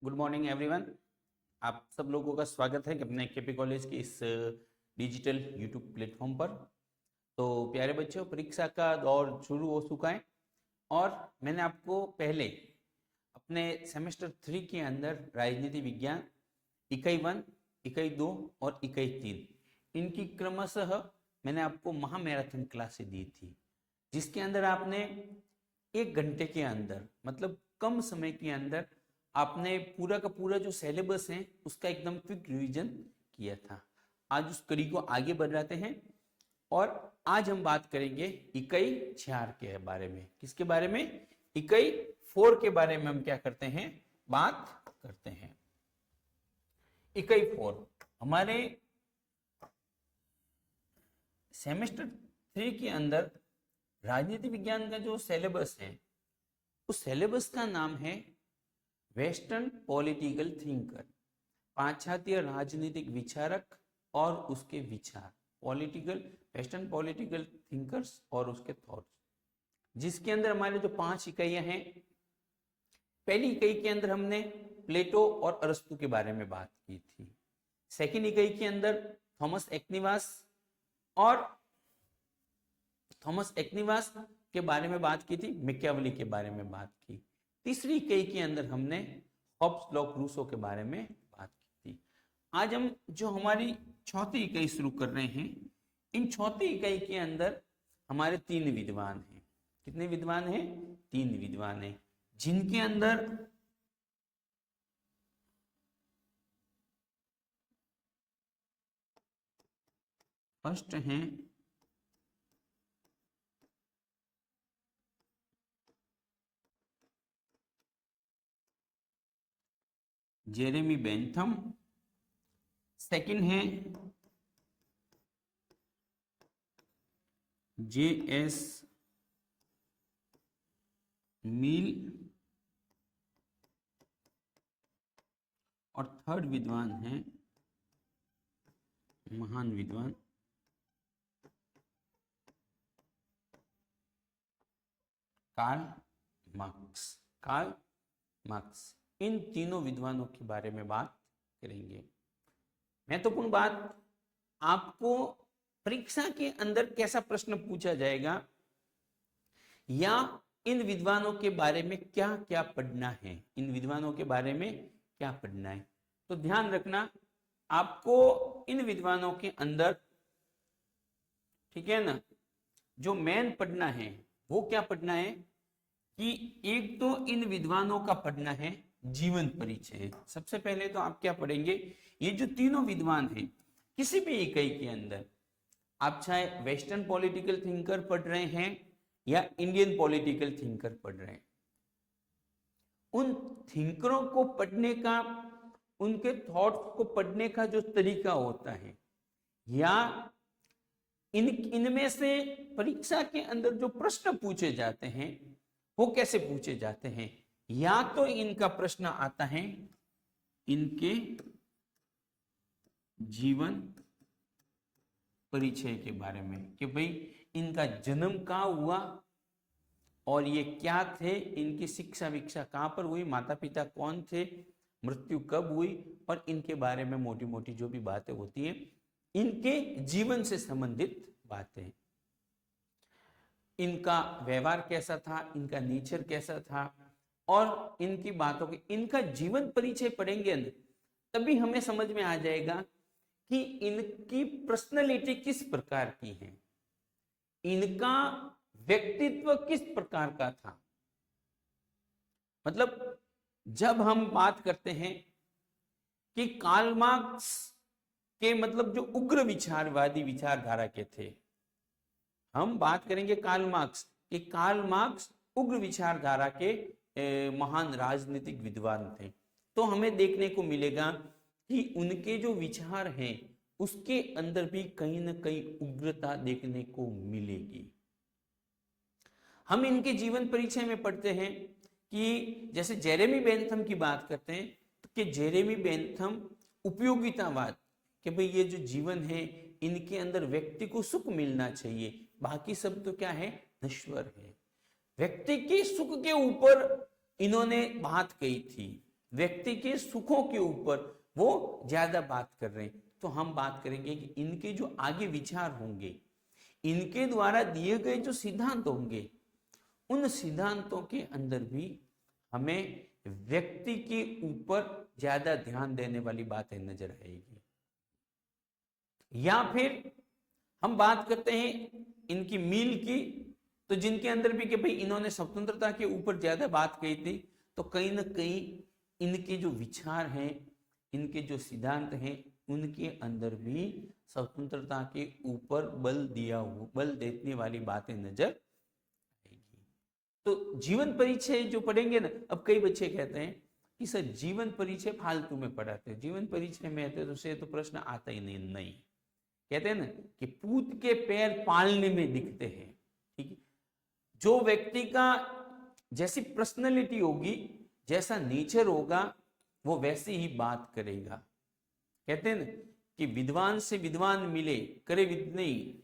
Good morning everyone. आप सब लोगों का स्वागत है अपने केपी कॉलेज के इस डिजिटल यूट्यूब प्लेटफॉर्म पर। तो प्यारे बच्चों, परीक्षा का दौर शुरू हो चुका है और मैंने आपको पहले अपने सेमेस्टर 3 के अंदर राजनीति विज्ञान इकाई 1, इकाई 2 और इकाई 3 इनकी क्रमशः मैंने आपको महामैराथन क्लासें दी थी, जिसके अंदर आपने 1 घंटे के अंदर मतलब कम समय के अंदर आपने पूरा का पूरा जो सिलेबस है उसका एकदम क्विक रिवीजन किया था। आज उस कड़ी को आगे बढ़ाते हैं और आज हम बात करेंगे इकाई 4 के बारे में। किसके बारे में? इकाई 4 के बारे में हम क्या करते हैं, बात करते हैं। इकाई 4 हमारे सेमेस्टर 3 के अंदर राजनीति विज्ञान का जो सिलेबस है उस सिलेबस का नाम है वेस्टर्न पॉलिटिकल थिंकर, पाश्चात्य राजनीतिक विचारक और उसके विचार, वेस्टर्न पॉलिटिकल थिंकर्स और उसके थॉट्स, जिसके अंदर हमारे जो 5 इकाइयां हैं। पहली इकाई के अंदर हमने प्लेटो और अरस्तु के बारे में बात की थी। सेकेंड इकाई के अंदर थॉमस एक्विनास के बारे में बात की थी, मैकियावेली के बारे में बात की। तीसरी इकाई के अंदर हमने हॉब्स, लॉक, रूसो के बारे में बात की थी। आज हम जो हमारी चौथी इकाई शुरू कर रहे हैं, इन चौथी इकाई के अंदर हमारे 3 विद्वान हैं। कितने विद्वान हैं? 3 विद्वान हैं, जिनके अंदर फर्स्ट हैं जेरेमी बेंथम, सेकंड है J.S. मील और थर्ड विद्वान है महान विद्वान कार्ल मार्क्स। इन तीनों विद्वानों के बारे में बात करेंगे। महत्वपूर्ण बात, आपको परीक्षा के अंदर कैसा प्रश्न पूछा जाएगा या इन विद्वानों के बारे में क्या क्या पढ़ना है, इन विद्वानों के बारे में क्या पढ़ना है, तो ध्यान रखना आपको इन विद्वानों के अंदर, ठीक है ना, जो मेन पढ़ना है वो क्या पढ़ना है कि एक तो इन विद्वानों का पढ़ना है जीवन परिचय। सबसे पहले तो आप क्या पढ़ेंगे, ये जो तीनों विद्वान हैं, किसी भी इकाई के अंदर आप चाहे वेस्टर्न पॉलिटिकल थिंकर पढ़ रहे हैं या इंडियन पॉलिटिकल थिंकर पढ़ रहे हैं, उन थिंकरों को पढ़ने का, उनके थॉट्स को पढ़ने का जो तरीका होता है, या इनमें से परीक्षा के अंदर जो प्रश्न पूछे जाते हैं वो कैसे पूछे जाते हैं, या तो इनका प्रश्न आता है इनके जीवन परिचय के बारे में कि भाई इनका जन्म कहाँ हुआ और ये क्या थे, इनकी शिक्षा विक्षा कहाँ पर हुई, माता पिता कौन थे, मृत्यु कब हुई, और इनके बारे में मोटी मोटी जो भी बातें होती हैं, इनके जीवन से संबंधित बातें, इनका व्यवहार कैसा था, इनका नेचर कैसा था, और इनकी बातों के, इनका जीवन परिचय पढ़ेंगे ना, तभी हमें समझ में आ जाएगा कि इनकी पर्सनैलिटी किस प्रकार की है, इनका व्यक्तित्व किस प्रकार का था। मतलब जब हम बात करते हैं कि कार्ल मार्क्स के मतलब जो उग्र विचारवादी विचारधारा के थे, हम बात करेंगे कार्ल मार्क्स कि कार्ल मार्क्स उग्र विचारधारा के महान राजनीतिक विद्वान थे, तो हमें देखने को मिलेगा कि उनके जो विचार हैं उसके अंदर भी कहीं ना कहीं उग्रता देखने को मिलेगी। हम इनके जीवन परिचय में पढ़ते हैं कि जैसे जेरेमी बेंथम की बात करते हैं कि जेरेमी बेंथम उपयोगितावाद, कि भाई ये जो जीवन है इनके अंदर व्यक्ति को सुख मिलना चाहिए, बाकी सब तो क्या है, नश्वर है। व्यक्ति के सुख के ऊपर इन्होंने बात कही थी व्यक्ति के सुखों के ऊपर वो ज्यादा बात कर रहे हैं। तो हम बात करेंगे कि इनके जो आगे विचार होंगे, इनके द्वारा दिए गए जो सिद्धांत होंगे, उन सिद्धांतों के अंदर भी हमें व्यक्ति के ऊपर ज्यादा ध्यान देने वाली बातें नजर आएगी। या फिर हम बात करते हैं इनकी मील की, तो जिनके अंदर भी कि भाई इन्होंने स्वतंत्रता के ऊपर ज्यादा बात कही थी, तो कहीं ना कहीं इनके जो विचार हैं, इनके जो सिद्धांत हैं, उनके अंदर भी स्वतंत्रता के ऊपर बल देने वाली बातें नजर आएगी। तो जीवन परिचय जो पढ़ेंगे ना, अब कई बच्चे कहते हैं कि सर जीवन परिचय फालतू में पढ़ाते हैं, जीवन परिचय में तो प्रश्न आता ही नहीं। कहते हैं ना कि पूत के पैर पालने में दिखते हैं। ठीक है, जो व्यक्ति का जैसी पर्सनैलिटी होगी, जैसा नेचर होगा, वो वैसे ही बात करेगा। कहते हैं ना कि विद्वान से विद्वान मिले करे विद्वनी,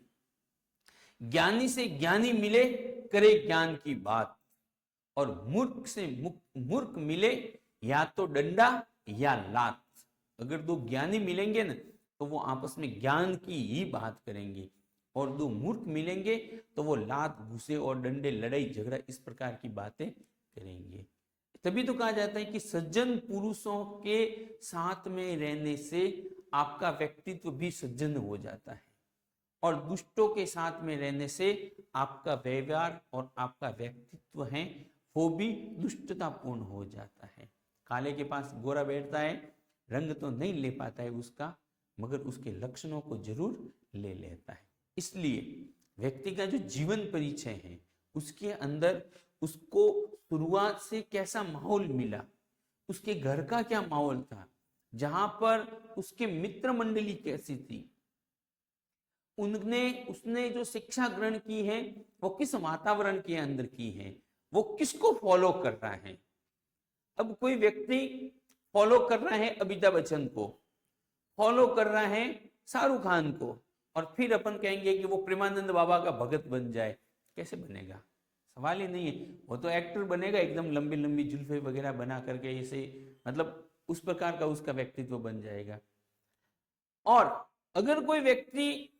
ज्ञानी से ज्ञानी मिले करे ज्ञान की बात, और मूर्ख से मूर्ख मिले या तो डंडा या लात। अगर दो ज्ञानी मिलेंगे ना, तो वो आपस में ज्ञान की ही बात करेंगे, और दो मूर्ख मिलेंगे तो वो लात घुसे और डंडे, लड़ाई झगड़ा, इस प्रकार की बातें करेंगे। तभी तो कहा जाता है कि सज्जन पुरुषों के साथ में रहने से आपका व्यक्तित्व भी सज्जन हो जाता है, और दुष्टों के साथ में रहने से आपका व्यवहार और आपका व्यक्तित्व है वो भी दुष्टतापूर्ण हो जाता है। काले के पास गोरा बैठता है, रंग तो नहीं ले पाता है उसका, मगर उसके लक्षणों को जरूर ले लेता है। इसलिए व्यक्ति का जो जीवन परिचय है, उसके अंदर उसको शुरुआत से कैसा माहौल मिला, उसके घर का क्या माहौल था, जहां पर उसके मित्र मंडली कैसी थी, उसने जो शिक्षा ग्रहण की है वो किस वातावरण के अंदर की है, वो किसको फॉलो कर रहा है। अब कोई व्यक्ति फॉलो कर रहा है अमिताभ बच्चन को, फॉलो कर रहा है शाहरुख खान को, और फिर अपन कहेंगे कि वो प्रेमानंद बाबा का भगत बन जाए, कैसे बनेगा? सवाल ही नहीं है। वो तो एक्टर बनेगा, एकदम लंबी लंबी जुल्फे वगैरह बना करके, ऐसे मतलब उस प्रकार का उसका व्यक्तित्व बन जाएगा। और अगर कोई व्यक्ति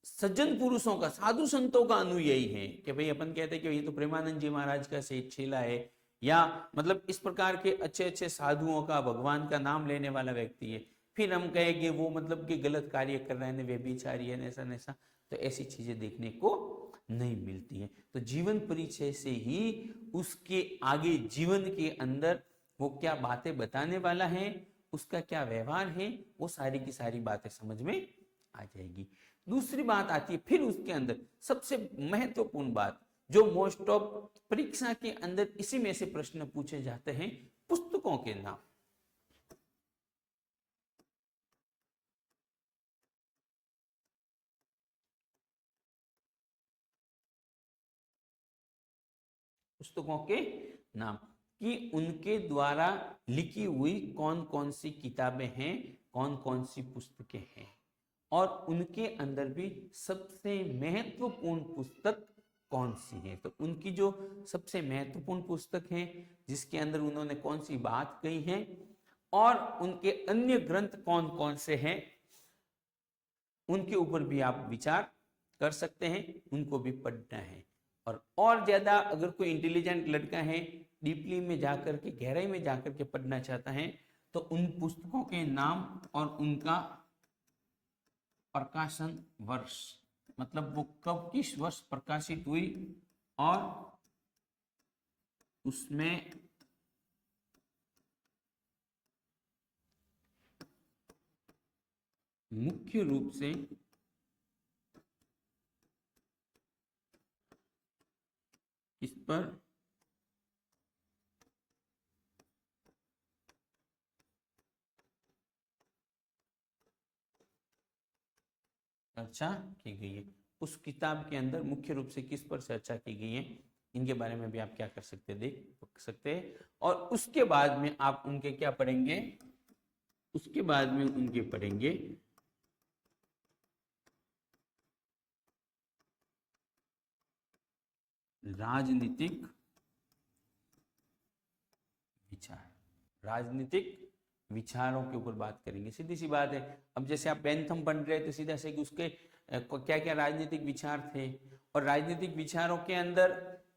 सज्जन पुरुषों का, साधु संतों का अनुयायी है, कि भाई अपन कहते हैं कि ये तो प्रेमानंद जी महाराज का से चेला है, या मतलब इस प्रकार के अच्छे अच्छे साधुओं का, भगवान का नाम लेने वाला व्यक्ति है, फिर हम कहेंगे वो मतलब कि गलत कार्य कर रहे हैं, व्यभिचारी है, ऐसा ऐसा, तो ऐसी चीजें देखने को नहीं मिलती है। तो जीवन परिचय से ही उसके आगे जीवन के अंदर वो क्या बातें बताने वाला है, उसका क्या व्यवहार है, वो सारी की सारी बातें समझ में आ जाएगी। दूसरी बात आती है फिर उसके अंदर सबसे महत्वपूर्ण बात, जो मोस्ट ऑफ परीक्षा के अंदर इसी में से प्रश्न पूछे जाते हैं, पुस्तकों के नाम। पुस्तकों के नाम कि उनके द्वारा लिखी हुई कौन कौन सी किताबें हैं, कौन कौन सी पुस्तकें हैं, और उनके अंदर भी सबसे महत्वपूर्ण पुस्तक कौन सी है। तो उनकी जो सबसे महत्वपूर्ण पुस्तक है, जिसके अंदर उन्होंने कौन सी बात कही है, और उनके अन्य ग्रंथ कौन कौन से हैं, उनके ऊपर भी आप विचार कर सकते हैं, उनको भी पढ़ना है। और ज्यादा अगर कोई इंटेलिजेंट लड़का है, डीपली में जाकर के, गहराई में जाकर के पढ़ना चाहता है, तो उन पुस्तकों के नाम और उनका प्रकाशन वर्ष, मतलब वो कब किस वर्ष प्रकाशित हुई, और उसमें मुख्य रूप से इस पर चर्चा की गई है, उस किताब के अंदर मुख्य रूप से किस पर चर्चा की गई है, इनके बारे में भी आप क्या कर सकते हैं, देख सकते हैं। और उसके बाद में आप उनके क्या पढ़ेंगे, उसके बाद में उनके पढ़ेंगे राजनीतिक विचार। राजनीतिक विचारों के ऊपर बात करेंगे। सीधी सी बात है, अब जैसे आप बेंथम पढ़ रहे थे सीधा से कि उसके क्या क्या राजनीतिक विचार थे, और राजनीतिक विचारों के अंदर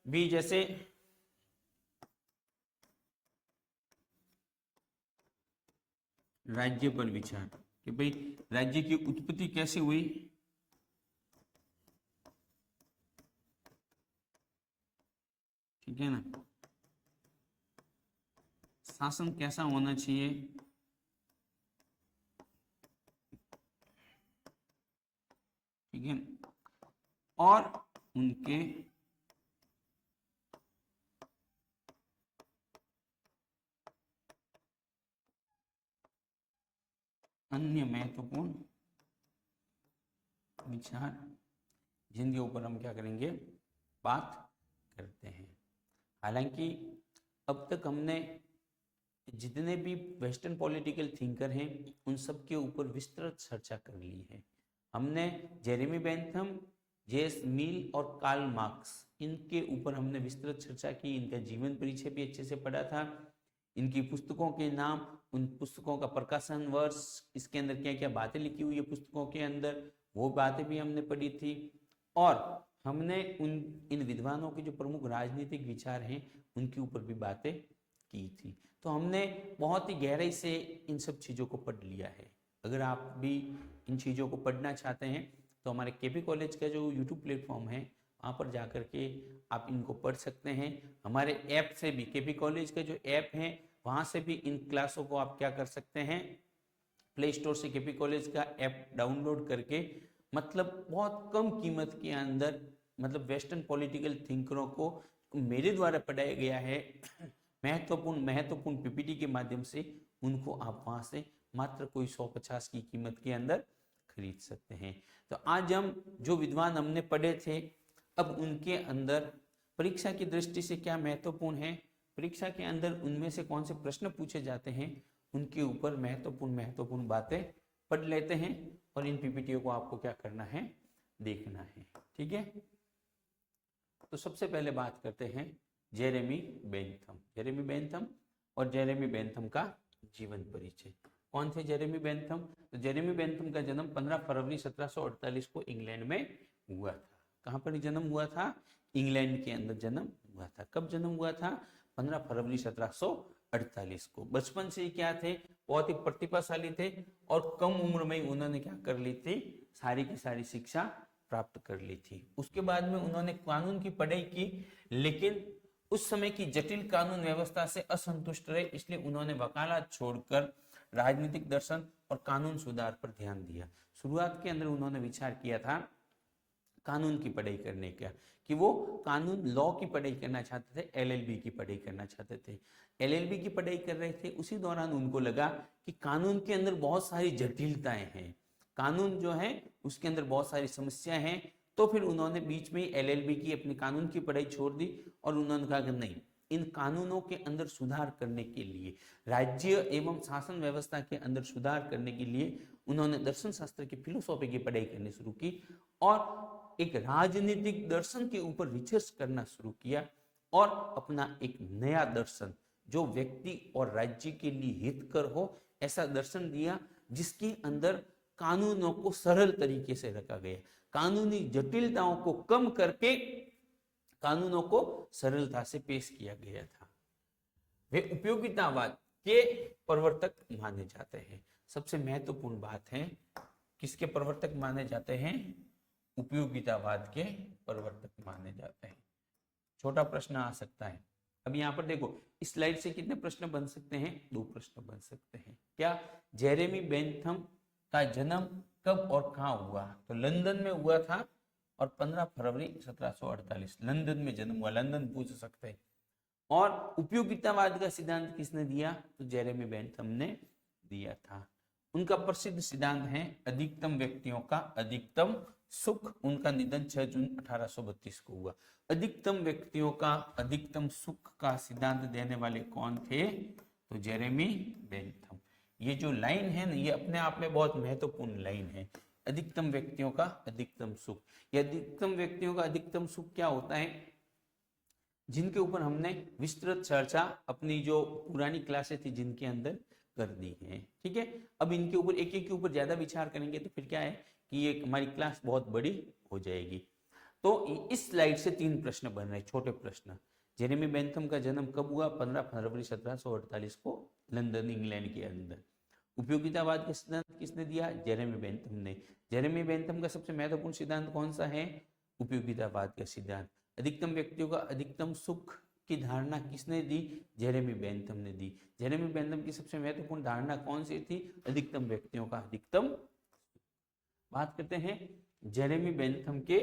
भी जैसे राज्य पर विचार कि भाई राज्य की उत्पत्ति कैसे हुई, ठीक है ना, शासन कैसा होना चाहिए, ठीक है, और उनके अन्य महत्वपूर्ण विचार जिनके ऊपर हम क्या करेंगे, बात करते हैं। हालांकि अब तक हमने जितने भी वेस्टर्न पॉलिटिकल थिंकर हैं उन सब के ऊपर विस्तृत चर्चा कर ली है। हमने जेरेमी बेंथम, जेएस मिल और कार्ल मार्क्स, इनके ऊपर हमने विस्तृत चर्चा की, इनका जीवन परिचय भी अच्छे से पढ़ा था, इनकी पुस्तकों के नाम, उन पुस्तकों का प्रकाशन वर्ष, इसके अंदर क्या क्या बातें लिखी हुई है पुस्तकों के अंदर, वो बातें भी हमने पढ़ी थी। और हमने इन विद्वानों के जो प्रमुख राजनीतिक विचार हैं उनके ऊपर भी बातें की थी। तो हमने बहुत ही गहराई से इन सब चीज़ों को पढ़ लिया है। अगर आप भी इन चीज़ों को पढ़ना चाहते हैं तो हमारे केपी कॉलेज का जो यूट्यूब प्लेटफॉर्म है वहाँ पर जा कर के आप इनको पढ़ सकते हैं। हमारे ऐप से भी, केपी कॉलेज का जो ऐप है वहाँ से भी इन क्लासों को आप क्या कर सकते हैं, प्ले स्टोर से केपी कॉलेज का ऐप डाउनलोड करके, मतलब बहुत कम कीमत के अंदर, मतलब वेस्टर्न पॉलिटिकल थिंकरों को मेरे द्वारा पढ़ाया गया है महत्वपूर्ण पीपीटी के माध्यम से, उनको आप वहाँ से मात्र कोई 150 की कीमत के अंदर खरीद सकते हैं। तो आज हम जो विद्वान हमने पढ़े थे, अब उनके अंदर परीक्षा की दृष्टि से क्या महत्वपूर्ण है, परीक्षा के अंदर उनमें से कौन से प्रश्न पूछे जाते हैं, उनके ऊपर महत्वपूर्ण बातें पढ़ लेते हैं। और इन पीपीटीओ को आपको क्या करना है, देखना है, ठीक है। तो सबसे पहले बात करते हैं जेरेमी बेंथम और जेरेमी बेंथम का जीवन परिचय। कौन थे जेरेमी बेंथम? तो जेरेमी बेंथम का जन्म 15 फरवरी 1748 को इंग्लैंड में हुआ था। कहाँ पर जन्म हुआ था? इंग्लैंड के अंदर जन्म हुआ था। कब जन्म हुआ था? 15 फरवरी 1748 को। बचपन से ही क्या थे, बहुत ही प्रतिभाशाली थे और कम उम्र में उन्होंने क्या कर ली थी, सारी की सारी शिक्षा प्राप्त कर ली थी। उसके बाद में उन्होंने कानून की पढ़ाई की, लेकिन उस समय की जटिल कानून व्यवस्था से असंतुष्ट रहे, इसलिए उन्होंने वकालत छोड़कर राजनीतिक दर्शन और कानून सुधार पर ध्यान दिया। शुरुआत के अंदर उन्होंने विचार किया था कानून की पढ़ाई करने का, कि वो कानून लॉ की पढ़ाई करना चाहते थे, एलएलबी की पढ़ाई करना चाहते थे। एलएलबी की पढ़ाई कर रहे थे, उसी दौरान उनको लगा कि कानून के अंदर बहुत सारी जटिलताएं हैं, कानून जो है उसके अंदर बहुत सारी समस्याएं हैं। तो फिर उन्होंने बीच में एलएलबी की अपनी कानून की पढ़ाई छोड़ दी और उन्होंने कहा कि नहीं, इन कानूनों के अंदर सुधार करने के लिए, राज्य एवं शासन व्यवस्था के अंदर सुधार करने के लिए उन्होंने दर्शन शास्त्र की, फिलोसॉफी की पढ़ाई करनी शुरू की और एक राजनीतिक दर्शन के ऊपर रिसर्च करना शुरू किया और अपना एक नया दर्शन जो व्यक्ति और राज्य के लिए हितकर हो, ऐसा दर्शन दिया जिसके अंदर कानूनों को सरल तरीके से रखा गया, कानूनी जटिलताओं को कम करके कानूनों को सरलता से पेश किया गया था। वे उपयोगितावाद के प्रवर्तक माने जाते हैं। सबसे महत्वपूर्ण बात है, किसके प्रवर्तक माने जाते हैं? उपयोगितावाद के प्रवर्तक माने जाते हैं। छोटा प्रश्न आ सकता है। अब यहाँ पर देखो, इस स्लाइड से कितने प्रश्न बन सकते हैं? 2 प्रश्न बन सकते हैं। क्या जेरेमी बेंथम का जन्म कब और कहाँ हुआ? तो लंदन में हुआ था और 15 फरवरी 1748 लंदन में जन्म हुआ। लंदन पूछ सकते हैं। और उपयोगितावाद का सिद्धांत किसने दिया? तो जेरेमी बेंथम ने दिया था। उनका प्रसिद्ध सिद्धांत है अधिकतम व्यक्तियों का अधिकतम सुख। उनका निधन 6 जून 1832 को हुआ। अधिकतम व्यक्तियों का अधिकतम सुख का सिद्धांत देने वाले कौन थे? तो जेरेमी बेंथम। ये जो लाइन है ना, ये अपने आप में बहुत महत्वपूर्ण लाइन है। अधिकतम व्यक्तियों का अधिकतम सुख। ये अधिकतम व्यक्तियों का अधिकतम सुख क्या होता है? जिनके ऊपर हमने विस्तृत चर्चा अपनी जो पुरानी क्लासें थी जिनके अंदर कर दी है। ठीक है, अब इनके ऊपर एक एक के ऊपर ज्यादा विचार करेंगे तो फिर क्या है कि ये हमारी क्लास बहुत बड़ी हो जाएगी। तो इस स्लाइड से 3 प्रश्न बन रहे, छोटे प्रश्न। जेरेमी बेंथम का जन्म कब हुआ? 15 फरवरी 1748 को लंदन इंग्लैंड के अंदर। उपयोगितावाद का सिद्धांत किसने दिया? जेरेमी बेंथम ने। जेरेमी बेंथम का सबसे महत्वपूर्ण सिद्धांत कौन सा है? उपयोगितावाद का सिद्धांत। अधिकतम व्यक्तियों का अधिकतम सुख की धारणा किसने दी? जेरेमी बेंथम ने दी। जेरेमी बेंथम की सबसे महत्वपूर्ण धारणा कौन सी थी? अधिकतम व्यक्तियों का अधिकतम। बात करते हैं जेरेमी बेंथम के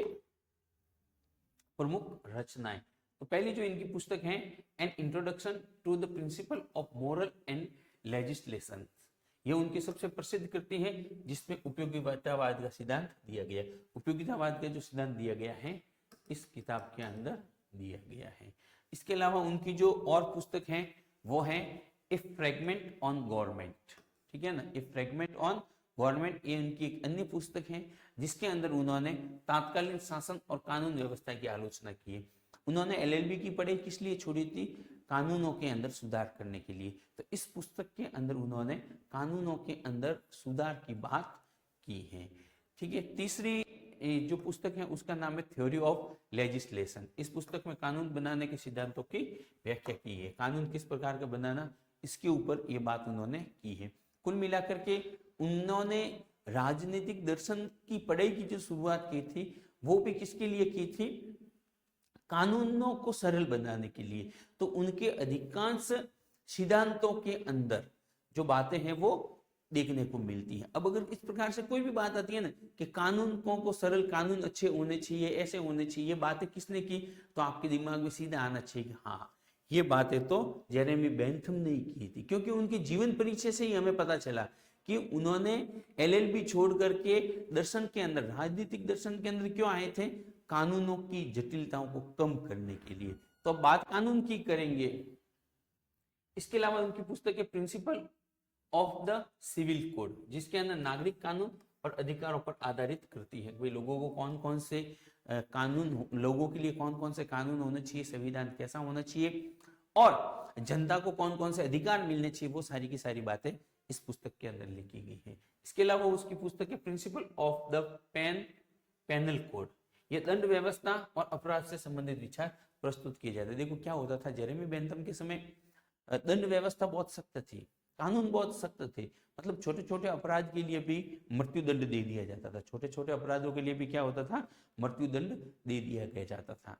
प्रमुख रचनाएं। तो पहली जो इनकी पुस्तक है, an introduction to the principle of moral and legislation, ये उनकी सबसे प्रसिद्ध कृति है जिसमें उपयोगितावाद का सिद्धांत दिया गया। उपयोगितावाद का जो सिद्धांत दिया गया है इस किताब के अंदर दिया गया है। इसके अलावा उनकी जो और पुस्तक है वो है ए फ्रेगमेंट ऑन गवर्नमेंट। ठीक है ना, ए फ्रेगमेंट ऑन गवर्नमेंट, ये उनकी एक अन्य पुस्तक है जिसके अंदर उन्होंने तात्कालीन शासन और कानून व्यवस्था की आलोचना की है। उन्होंने एलएलबी की पढ़ाई किस लिए छोड़ी थी? कानूनों के अंदर सुधार करने के लिए। तो इस पुस्तक के अंदर उन्होंने कानूनों के अंदर सुधार की बात की है। ठीक है, तीसरी जो पुस्तक है उसका नाम है थ्योरी ऑफ लेजिस्लेशन। इस पुस्तक में कानून बनाने के सिद्धांतों की व्याख्या की है। कानून किस प्रकार का बनाना, इसके ऊपर ये बात उन्होंने की है। कुल मिलाकर के उन्होंने राजनीतिक दर्शन की पढ़ाई की जो शुरुआत की थी वो भी किसके लिए की थी? कानूनों को सरल बनाने के लिए। तो उनके अधिकांश सिद्धांतों के अंदर जो बातें हैं वो देखने को मिलती है। अब अगर इस प्रकार से कोई भी बात आती है ना कि कानूनों को सरल, कानून अच्छे होने चाहिए, ऐसे होने चाहिए, बातें किसने की? तो आपके दिमाग में सीधा आना चाहिए हाँ, ये बातें तो जेरेमी बेंथम ने ही की थी। क्योंकि उनके जीवन परिचय से ही हमें पता चला कि उन्होंने एलएलबी छोड़ करके दर्शन के अंदर, राजनीतिक दर्शन के अंदर क्यों आए थे? कानूनों की जटिलताओं को कम करने के लिए। तो अब बात कानून की करेंगे। इसके अलावा उनकी पुस्तक है principle of the civil code, जिसके अंदर नागरिक कानून और अधिकारों पर आधारित करती है। भाई लोगों को कौन कौन से कानून, लोगों के लिए कौन कौन से कानून होने चाहिए, संविधान कैसा होना चाहिए और जनता को कौन कौन से अधिकार मिलने चाहिए, वो सारी की सारी बातें इस पुस्तक के अंदर लिखी गई है। इसके अलावा उसकी पुस्तक है principle of the penal code. यह दंड व्यवस्था और अपराध से संबंधित विचार प्रस्तुत किए जाते हैं। देखो क्या होता था जेरेमी बेंथम के समय, दंड व्यवस्था बहुत सख्त थी, कानून बहुत सख्त थे। मतलब छोटे छोटे अपराध के लिए भी मृत्यु दंड दे दिया जाता था। छोटे छोटे अपराधों के लिए भी क्या होता था? मृत्यु दंड दे दिया गया जाता था।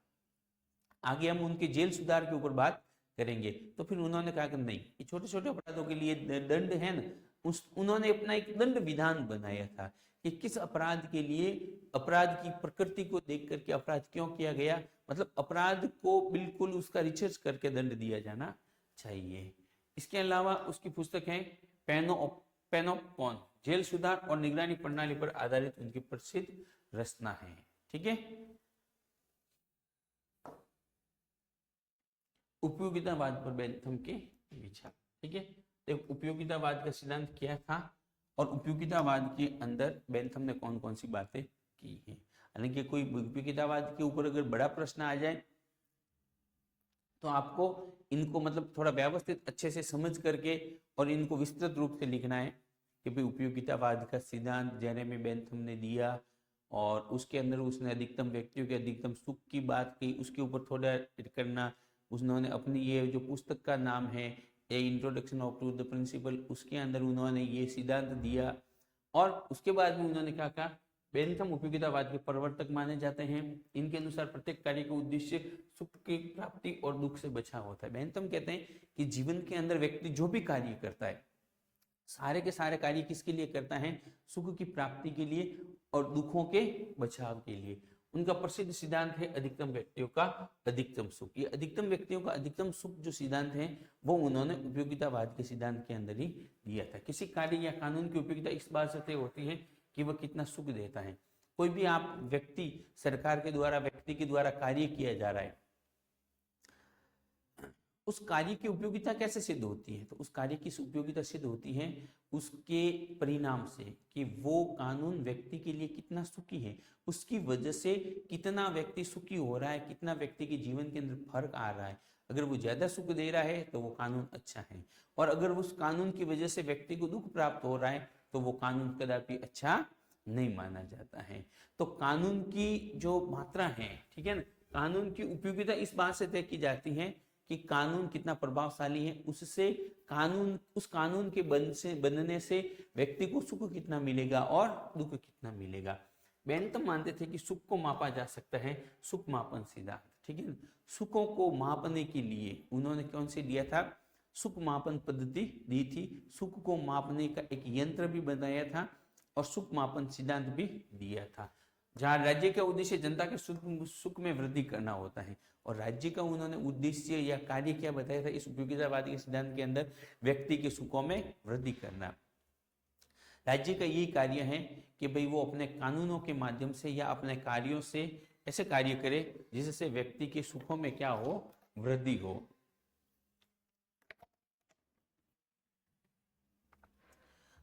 आगे हम उनके जेल सुधार के ऊपर बात करेंगे। तो फिर उन्होंने कहा कि नहीं, ये छोटे छोटे अपराधों के लिए दंड है ना, उन्होंने अपना एक दंड विधान बनाया था कि किस अपराध के लिए, अपराध की प्रकृति को देख करके अपराध क्यों किया गया, मतलब अपराध को बिल्कुल उसका रिसर्च करके दंड दिया जाना चाहिए। इसके अलावा उसकी पुस्तक है पेनोपॉन, जेल सुधार और निगरानी प्रणाली पर आधारित उनकी प्रसिद्ध रचना है। ठीक है, उपयोगितावाद पर बेंथम के विचार। ठीक है, तो उपयोगितावाद का सिद्धांत क्या था और उपयोगितावाद के अंदर बेंथम ने कौन कौन सी बातें की हैं। हालांकि कोई उपयोगितावाद के ऊपर अगर बड़ा प्रश्न आ जाए तो आपको इनको मतलब थोड़ा व्यवस्थित अच्छे से समझ करके और इनको विस्तृत रूप से लिखना है कि भाई उपयोगितावाद का सिद्धांत जेरेमी बेंथम ने दिया और उसके अंदर उसने अधिकतम व्यक्तियों के अधिकतम सुख की बात की, उसके ऊपर थोड़ा करना। उन्होंने अपनी ये जो पुस्तक का नाम है a introduction of to the principle, उसके अंदर उन्होंने ये सिद्धांत दिया और उसके बाद में उन्होंने क्या कहा, बेंथम उपयोगितावाद के प्रवर्तक माने जाते हैं। इनके अनुसार प्रत्येक कार्य का उद्देश्य सुख की प्राप्ति और दुख से बचाव होता है। बेंथम कहते हैं कि जीवन के अंदर व्यक्ति जो भी कार्य करता है, सारे के सारे कार्य किसके लिए करता है? सुख की प्राप्ति के लिए और दुखों के बचाव के लिए। उनका प्रसिद्ध सिद्धांत है अधिकतम व्यक्तियों का अधिकतम सुख। ये अधिकतम व्यक्तियों का अधिकतम सुख जो सिद्धांत है वो उन्होंने उपयोगितावाद के सिद्धांत के अंदर ही दिया था। किसी कार्य या कानून की उपयोगिता इस बात से तय होती है कि वह कितना सुख देता है। कोई भी आप व्यक्ति, सरकार के द्वारा, व्यक्ति के द्वारा कार्य किया जा रहा है उस कार्य की उपयोगिता कैसे सिद्ध होती है? तो उस कार्य की उपयोगिता सिद्ध होती है उसके परिणाम से, कि वो कानून व्यक्ति के लिए कितना सुखी है, उसकी वजह से कितना व्यक्ति सुखी हो रहा है, कितना व्यक्ति के जीवन के अंदर फर्क आ रहा है। अगर वो ज्यादा सुख दे रहा है तो वो कानून अच्छा है, और अगर उस कानून की वजह से व्यक्ति को दुख प्राप्त हो रहा है तो वो कानून कदापि अच्छा नहीं माना जाता है। तो कानून की जो मात्रा है, ठीक है ना, कानून की उपयोगिता इस बात से तय की जाती है कि कानून कितना प्रभावशाली है, उससे उस कानून के बनने से व्यक्ति को सुख कितना मिलेगा और दुख कितना मिलेगा। बेंथम मानते थे कि सुख को मापा जा सकता है सुख मापन सिद्धांत, ठीक है। सुखों को मापने के लिए उन्होंने कौन से दिया था? सुख मापन पद्धति दी थी। सुख को मापने का एक यंत्र भी बनाया था और सुख मापन सिद्धांत भी दिया था, जहां राज्य का उद्देश्य जनता के सुख में वृद्धि करना होता है, और राज्य का उन्होंने उद्देश्य या कार्य क्या बताया था इस उपयोगितावादी के सिद्धांत के अंदर? व्यक्ति के सुखों में वृद्धि करना। राज्य का यही कार्य है कि भाई वो अपने कानूनों के माध्यम से या अपने कार्यों से ऐसे कार्य करे जिससे व्यक्ति के सुखों में क्या हो? वृद्धि हो।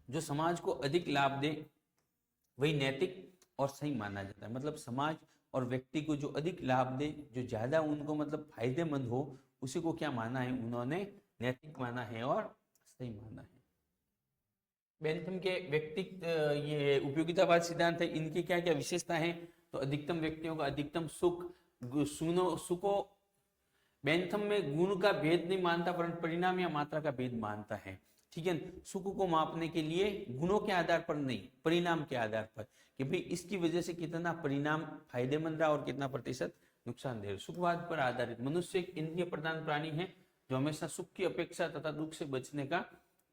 जो समाज को अधिक लाभ दे वही नैतिक और सही माना जाता है। मतलब समाज और व्यक्ति को जो अधिक लाभ दे, जो ज्यादा उनको मतलब फायदेमंद हो, उसी को क्या माना है उन्होंने? नैतिक माना है और सही माना है। बेंथम के व्यक्तित्व ये उपयोगितावाद सिद्धांत है, इनकी क्या क्या विशेषता है? तो अधिकतम व्यक्तियों का अधिकतम सुखों बेंथम में गुण का भेद नहीं मानता, परंतु परिणाम या मात्रा का भेद मानता है, ठीक है। सुख को मापने के लिए गुणों के आधार पर नहीं, परिणाम के आधार पर, कि भाई इसकी वजह से कितना परिणाम फायदेमंद रहा और कितना प्रतिशत नुकसानदेह। सुखवाद पर आधारित मनुष्य एक इंद्रिय प्रधान प्राणी है जो हमेशा सुख की अपेक्षा तथा दुख से बचने का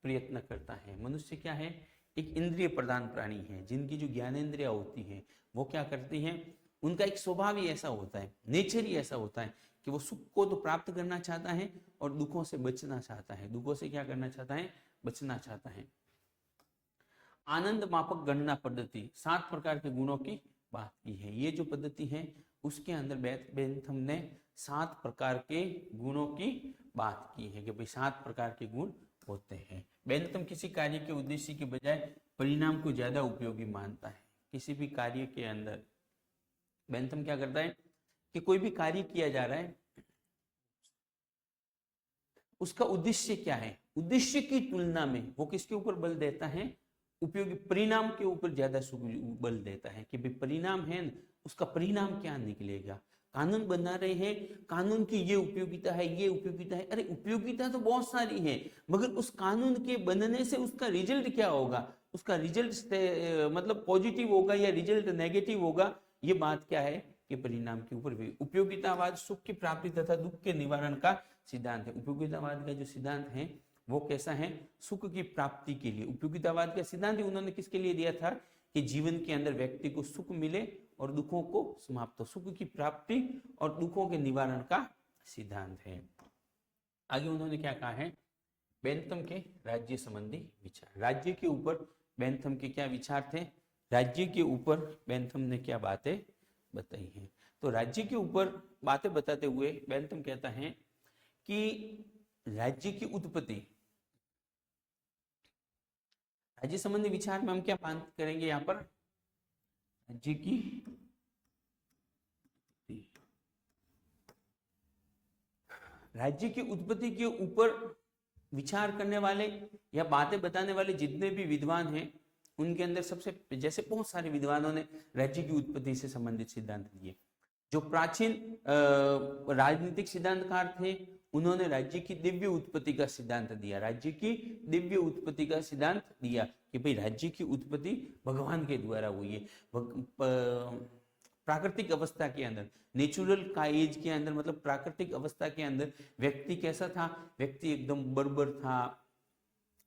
प्रयत्न करता है। मनुष्य क्या है? एक इंद्रिय प्रधान प्राणी है, जिनकी जो ज्ञानेंद्रिया होती है वो क्या करती हैं? उनका एक स्वभाव ही ऐसा होता है, नेचर ही ऐसा होता है कि वो सुख को तो प्राप्त करना चाहता है और दुखों से बचना चाहता है। दुखों से क्या करना चाहता है? बचना चाहता है। आनंद मापक गणना पद्धति 7 प्रकार के गुणों की बात की है। ये जो पद्धति है उसके अंदर बेंथम ने 7 प्रकार के गुणों की बात की है कि भाई 7 प्रकार के गुण होते हैं। बेंथम किसी कार्य के उद्देश्य की बजाय परिणाम को ज्यादा उपयोगी मानता है। किसी भी कार्य के अंदर बेंथम क्या करता है कि कोई भी कार्य किया जा रहा है, उसका उद्देश्य क्या है, उद्देश्य की तुलना में वो किसके ऊपर बल देता है? उपयोगी परिणाम के ऊपर ज्यादा बल देता है कि भाई परिणाम है, उसका परिणाम क्या निकलेगा। कानून बना रहे हैं, कानून की ये उपयोगिता है, ये उपयोगिता है। अरे उपयोगिता तो बहुत सारी है, मगर उस कानून के बनने से उसका रिजल्ट क्या होगा, उसका रिजल्ट मतलब पॉजिटिव होगा या रिजल्ट नेगेटिव होगा, ये बात क्या है कि परिणाम के ऊपर भी। उपयोगितावाद सुख की प्राप्ति तथा दुख के निवारण का सिद्धांत है। उपयोगितावाद का जो सिद्धांत है वो कैसा है? सुख की प्राप्ति के लिए। उपयोगितावाद का सिद्धांत उन्होंने किसके लिए दिया था? कि जीवन के अंदर व्यक्ति को सुख मिले और दुखों को समाप्त हो, सुख की प्राप्ति और दुखों के निवारण का सिद्धांत है। आगे उन्होंने क्या कहा है? बेंथम के राज्य संबंधी विचार। राज्य के ऊपर बेंथम के क्या विचार थे? राज्य के ऊपर बेंथम ने क्या बातें बताई हैं? तो राज्य के ऊपर बातें बताते हुए बेंथम कहता है कि राज्य की उत्पत्ति, राज्य संबंधी विचार में हम क्या बात करेंगे यहां पर? राज्य की राज्य की उत्पत्ति के ऊपर विचार करने वाले या बातें बताने वाले जितने भी विद्वान हैं, उनके अंदर सबसे जैसे बहुत सारे विद्वानों ने राज्य की उत्पत्ति से संबंधित सिद्धांत दिए। जो प्राचीन राजनीतिक सिद्धांतकार थे उन्होंने राज्य की दिव्य उत्पत्ति का सिद्धांत दिया। राज्य की दिव्य उत्पत्ति का सिद्धांत दिया कि भाई राज्य की उत्पत्ति भगवान के द्वारा हुई है। प्राकृतिक अवस्था के अंदर, नेचुरल का एज के अंदर, मतलब प्राकृतिक अवस्था के अंदर व्यक्ति कैसा था? व्यक्ति एकदम बर्बर था,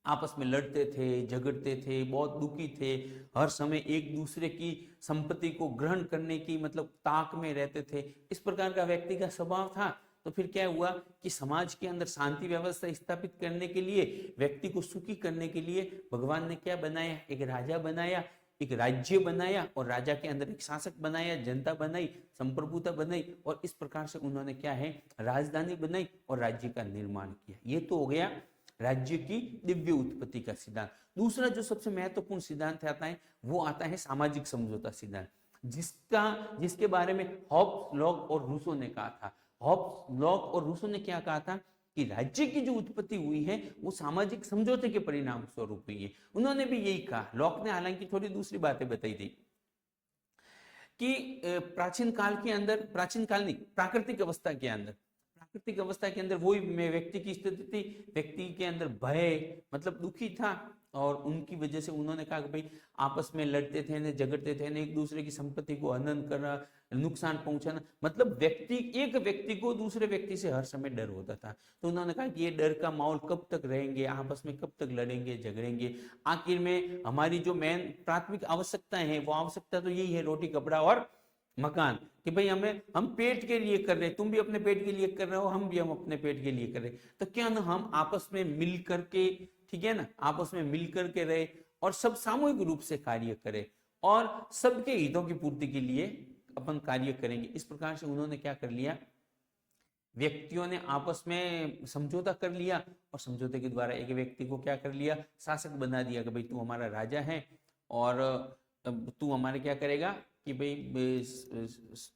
आपस में लड़ते थे, झगड़ते थे, बहुत दुखी थे, हर समय एक दूसरे की संपत्ति को ग्रहण करने की मतलब ताक में रहते थे। इस प्रकार का व्यक्ति का स्वभाव था। तो फिर क्या हुआ कि समाज के अंदर शांति व्यवस्था स्थापित करने के लिए, व्यक्ति को सुखी करने के लिए भगवान ने क्या बनाया? एक राजा बनाया। एक राज्य बनाया और राजा के अंदर एक शासक बनाया, जनता बनाई, संप्रभुता बनाई और इस प्रकार से उन्होंने क्या है राजधानी बनाई और राज्य का निर्माण किया। ये तो हो गया राज्य की दिव्य उत्पत्ति का सिद्धांत। दूसरा जो सबसे महत्वपूर्ण सिद्धांत आता है वो आता है सामाजिक समझौता सिद्धांत, जिसके बारे में हॉब्स, लॉक और रूसो ने कहा था। हॉब्स, लॉक और रूसो ने क्या कहा था कि राज्य की जो उत्पत्ति हुई है वो सामाजिक समझौते के परिणाम स्वरूप हुई है। उन्होंने भी यही कहा। लॉक ने हालांकि थोड़ी दूसरी बातें बताई थी कि प्राचीन काल के अंदर, प्राचीन काल नहीं, प्राकृतिक अवस्था के अंदर वही व्यक्ति की स्थिति थी, व्यक्ति के अंदर भय मतलब दुखी था और उनकी वजह से उन्होंने कहा कि भाई आपस में लड़ते थे न झगड़ते थे न, एक दूसरे की संपत्ति को हनन करना, नुकसान पहुंचाना, मतलब एक व्यक्ति को दूसरे व्यक्ति से हर समय डर होता था। तो उन्होंने कहा कि ये डर का माहौल कब तक रहेंगे, आपस में कब तक लड़ेंगे झगड़ेंगे, आखिर में हमारी जो मेन प्राथमिक आवश्यकताएं हैं वो आवश्यकता तो यही है, रोटी कपड़ा और मकान, कि भाई हम पेट के लिए कर रहे हैं, तुम भी अपने पेट के लिए कर रहे हो, हम अपने पेट के लिए कर रहे हैं। तो क्या ना हम आपस में मिल करके, ठीक है ना, आपस में मिल करके रहे और सब सामूहिक रूप से कार्य करें और सबके हितों की पूर्ति के लिए अपन कार्य करेंगे। इस प्रकार से उन्होंने क्या कर लिया, व्यक्तियों ने आपस में समझौता कर लिया और समझौते के द्वारा एक व्यक्ति को क्या कर लिया, शासक बना दिया कि भाई तू हमारा राजा है और तू हमारे क्या करेगा कि भाई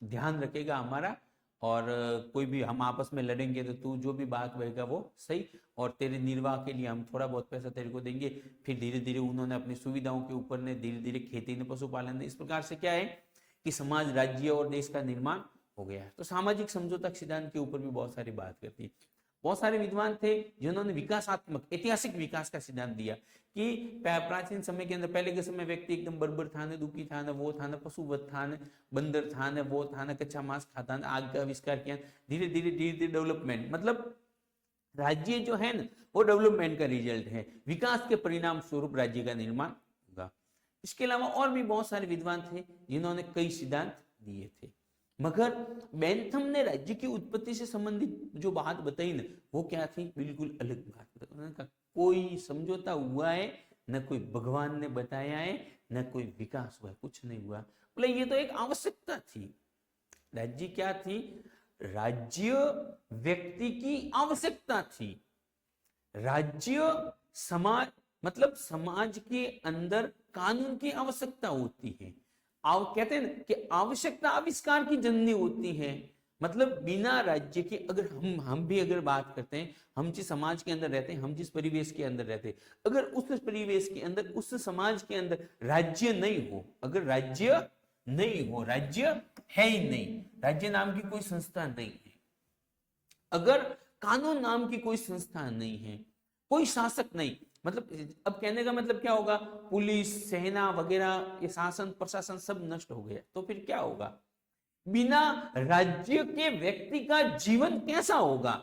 ध्यान रखेगा हमारा, और कोई भी हम आपस में लड़ेंगे तो तू जो भी बात कहेगा वो सही, और तेरे निर्वाह के लिए हम थोड़ा बहुत पैसा तेरे को देंगे। फिर धीरे धीरे उन्होंने अपनी सुविधाओं के ऊपर ने धीरे धीरे खेती ने, पशुपालन ने, इस प्रकार से क्या है कि समाज, राज्य और देश का निर्माण हो गया है। तो सामाजिक समझौता सिद्धांत के ऊपर भी बहुत सारी बात करती है। बहुत सारे विद्वान थे जिन्होंने विकासात्मक, ऐतिहासिक विकास का सिद्धांत दिया कि प्राचीन समय के अंदर, पहले के समय व्यक्ति एकदम बर्बर था, न दुखी था, न वो था, न पशुवत था, न बंदर था, न वो था, न कच्चा मांस खाता, न आग का आविष्कार किया। धीरे धीरे डेवलपमेंट, मतलब राज्य जो है ना वो डेवलपमेंट का रिजल्ट है, विकास के परिणाम स्वरूप राज्य का निर्माण होगा। इसके अलावा और भी बहुत सारे विद्वान थे जिन्होंने कई सिद्धांत दिए थे, मगर बेंथम ने राज्य की उत्पत्ति से संबंधित जो बात बताई ना वो क्या थी, बिल्कुल अलग बात। उन्होंने कहा कोई समझौता हुआ है न, कोई भगवान ने बताया है, न कोई विकास हुआ है, कुछ नहीं हुआ। बोले ये तो एक आवश्यकता थी। राज्य क्या थी, राज्य व्यक्ति की आवश्यकता थी। राज्य समाज, मतलब समाज के अंदर कानून की आवश्यकता होती है। कहते हैं ना कि आवश्यकता आविष्कार की जननी होती है। मतलब बिना राज्य के, अगर हम भी अगर बात करते हैं, हम जिस समाज के अंदर रहते हैं, हम जिस परिवेश के अंदर रहते हैं, अगर उस परिवेश के अंदर, उस समाज के अंदर राज्य नहीं हो, अगर राज्य नहीं हो, राज्य है ही नहीं, राज्य नाम की कोई संस्था नहीं है, अगर कानून नाम की कोई संस्था नहीं है, कोई शासक नहीं, मतलब अब कहने का मतलब क्या होगा, पुलिस, सेना वगैरह, ये शासन प्रशासन सब नष्ट हो गया, तो फिर क्या होगा, बिना राज्य के व्यक्ति का जीवन कैसा होगा,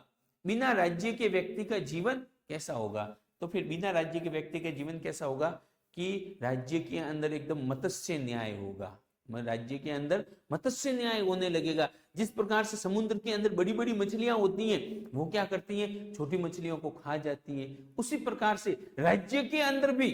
बिना राज्य के व्यक्ति का जीवन कैसा होगा। तो फिर बिना राज्य के व्यक्ति का जीवन कैसा होगा कि राज्य के अंदर एकदम मत्स्य न्याय होगा, राज्य के अंदर मत्स्य न्याय होने लगेगा। जिस प्रकार से समुद्र के अंदर बड़ी बड़ी मछलियां होती हैं, वो क्या करती हैं, छोटी मछलियों को खा जाती है, उसी प्रकार से राज्य के अंदर भी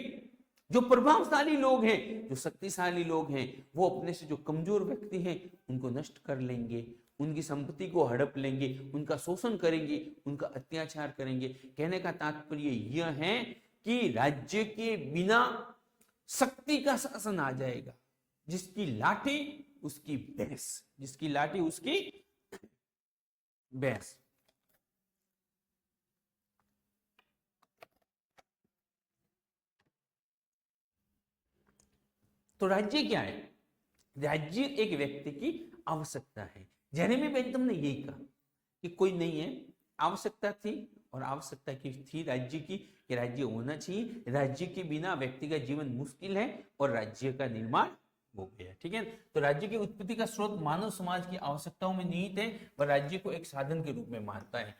जो प्रभावशाली लोग हैं, जो शक्तिशाली लोग हैं, वो अपने से जो कमजोर व्यक्ति हैं उनको नष्ट कर लेंगे, उनकी संपत्ति को हड़प लेंगे, उनका शोषण करेंगे, उनका अत्याचार करेंगे। कहने का तात्पर्य यह है कि राज्य के बिना शक्ति का शासन आ जाएगा, जिसकी लाठी उसकी भैंस, जिसकी लाठी उसकी भैंस। तो राज्य क्या है, राज्य एक व्यक्ति की आवश्यकता है। जेरेमी बेंथम ने यही कहा कि कोई नहीं है, आवश्यकता थी और आवश्यकता की थी राज्य की, कि राज्य होना चाहिए, राज्य के बिना व्यक्ति का जीवन मुश्किल है और राज्य का निर्माण हो गया। ठीक है, तो राज्य की उत्पत्ति का स्रोत मानव समाज की आवश्यकताओं में निहित है और राज्य को एक साधन के रूप में मानता है।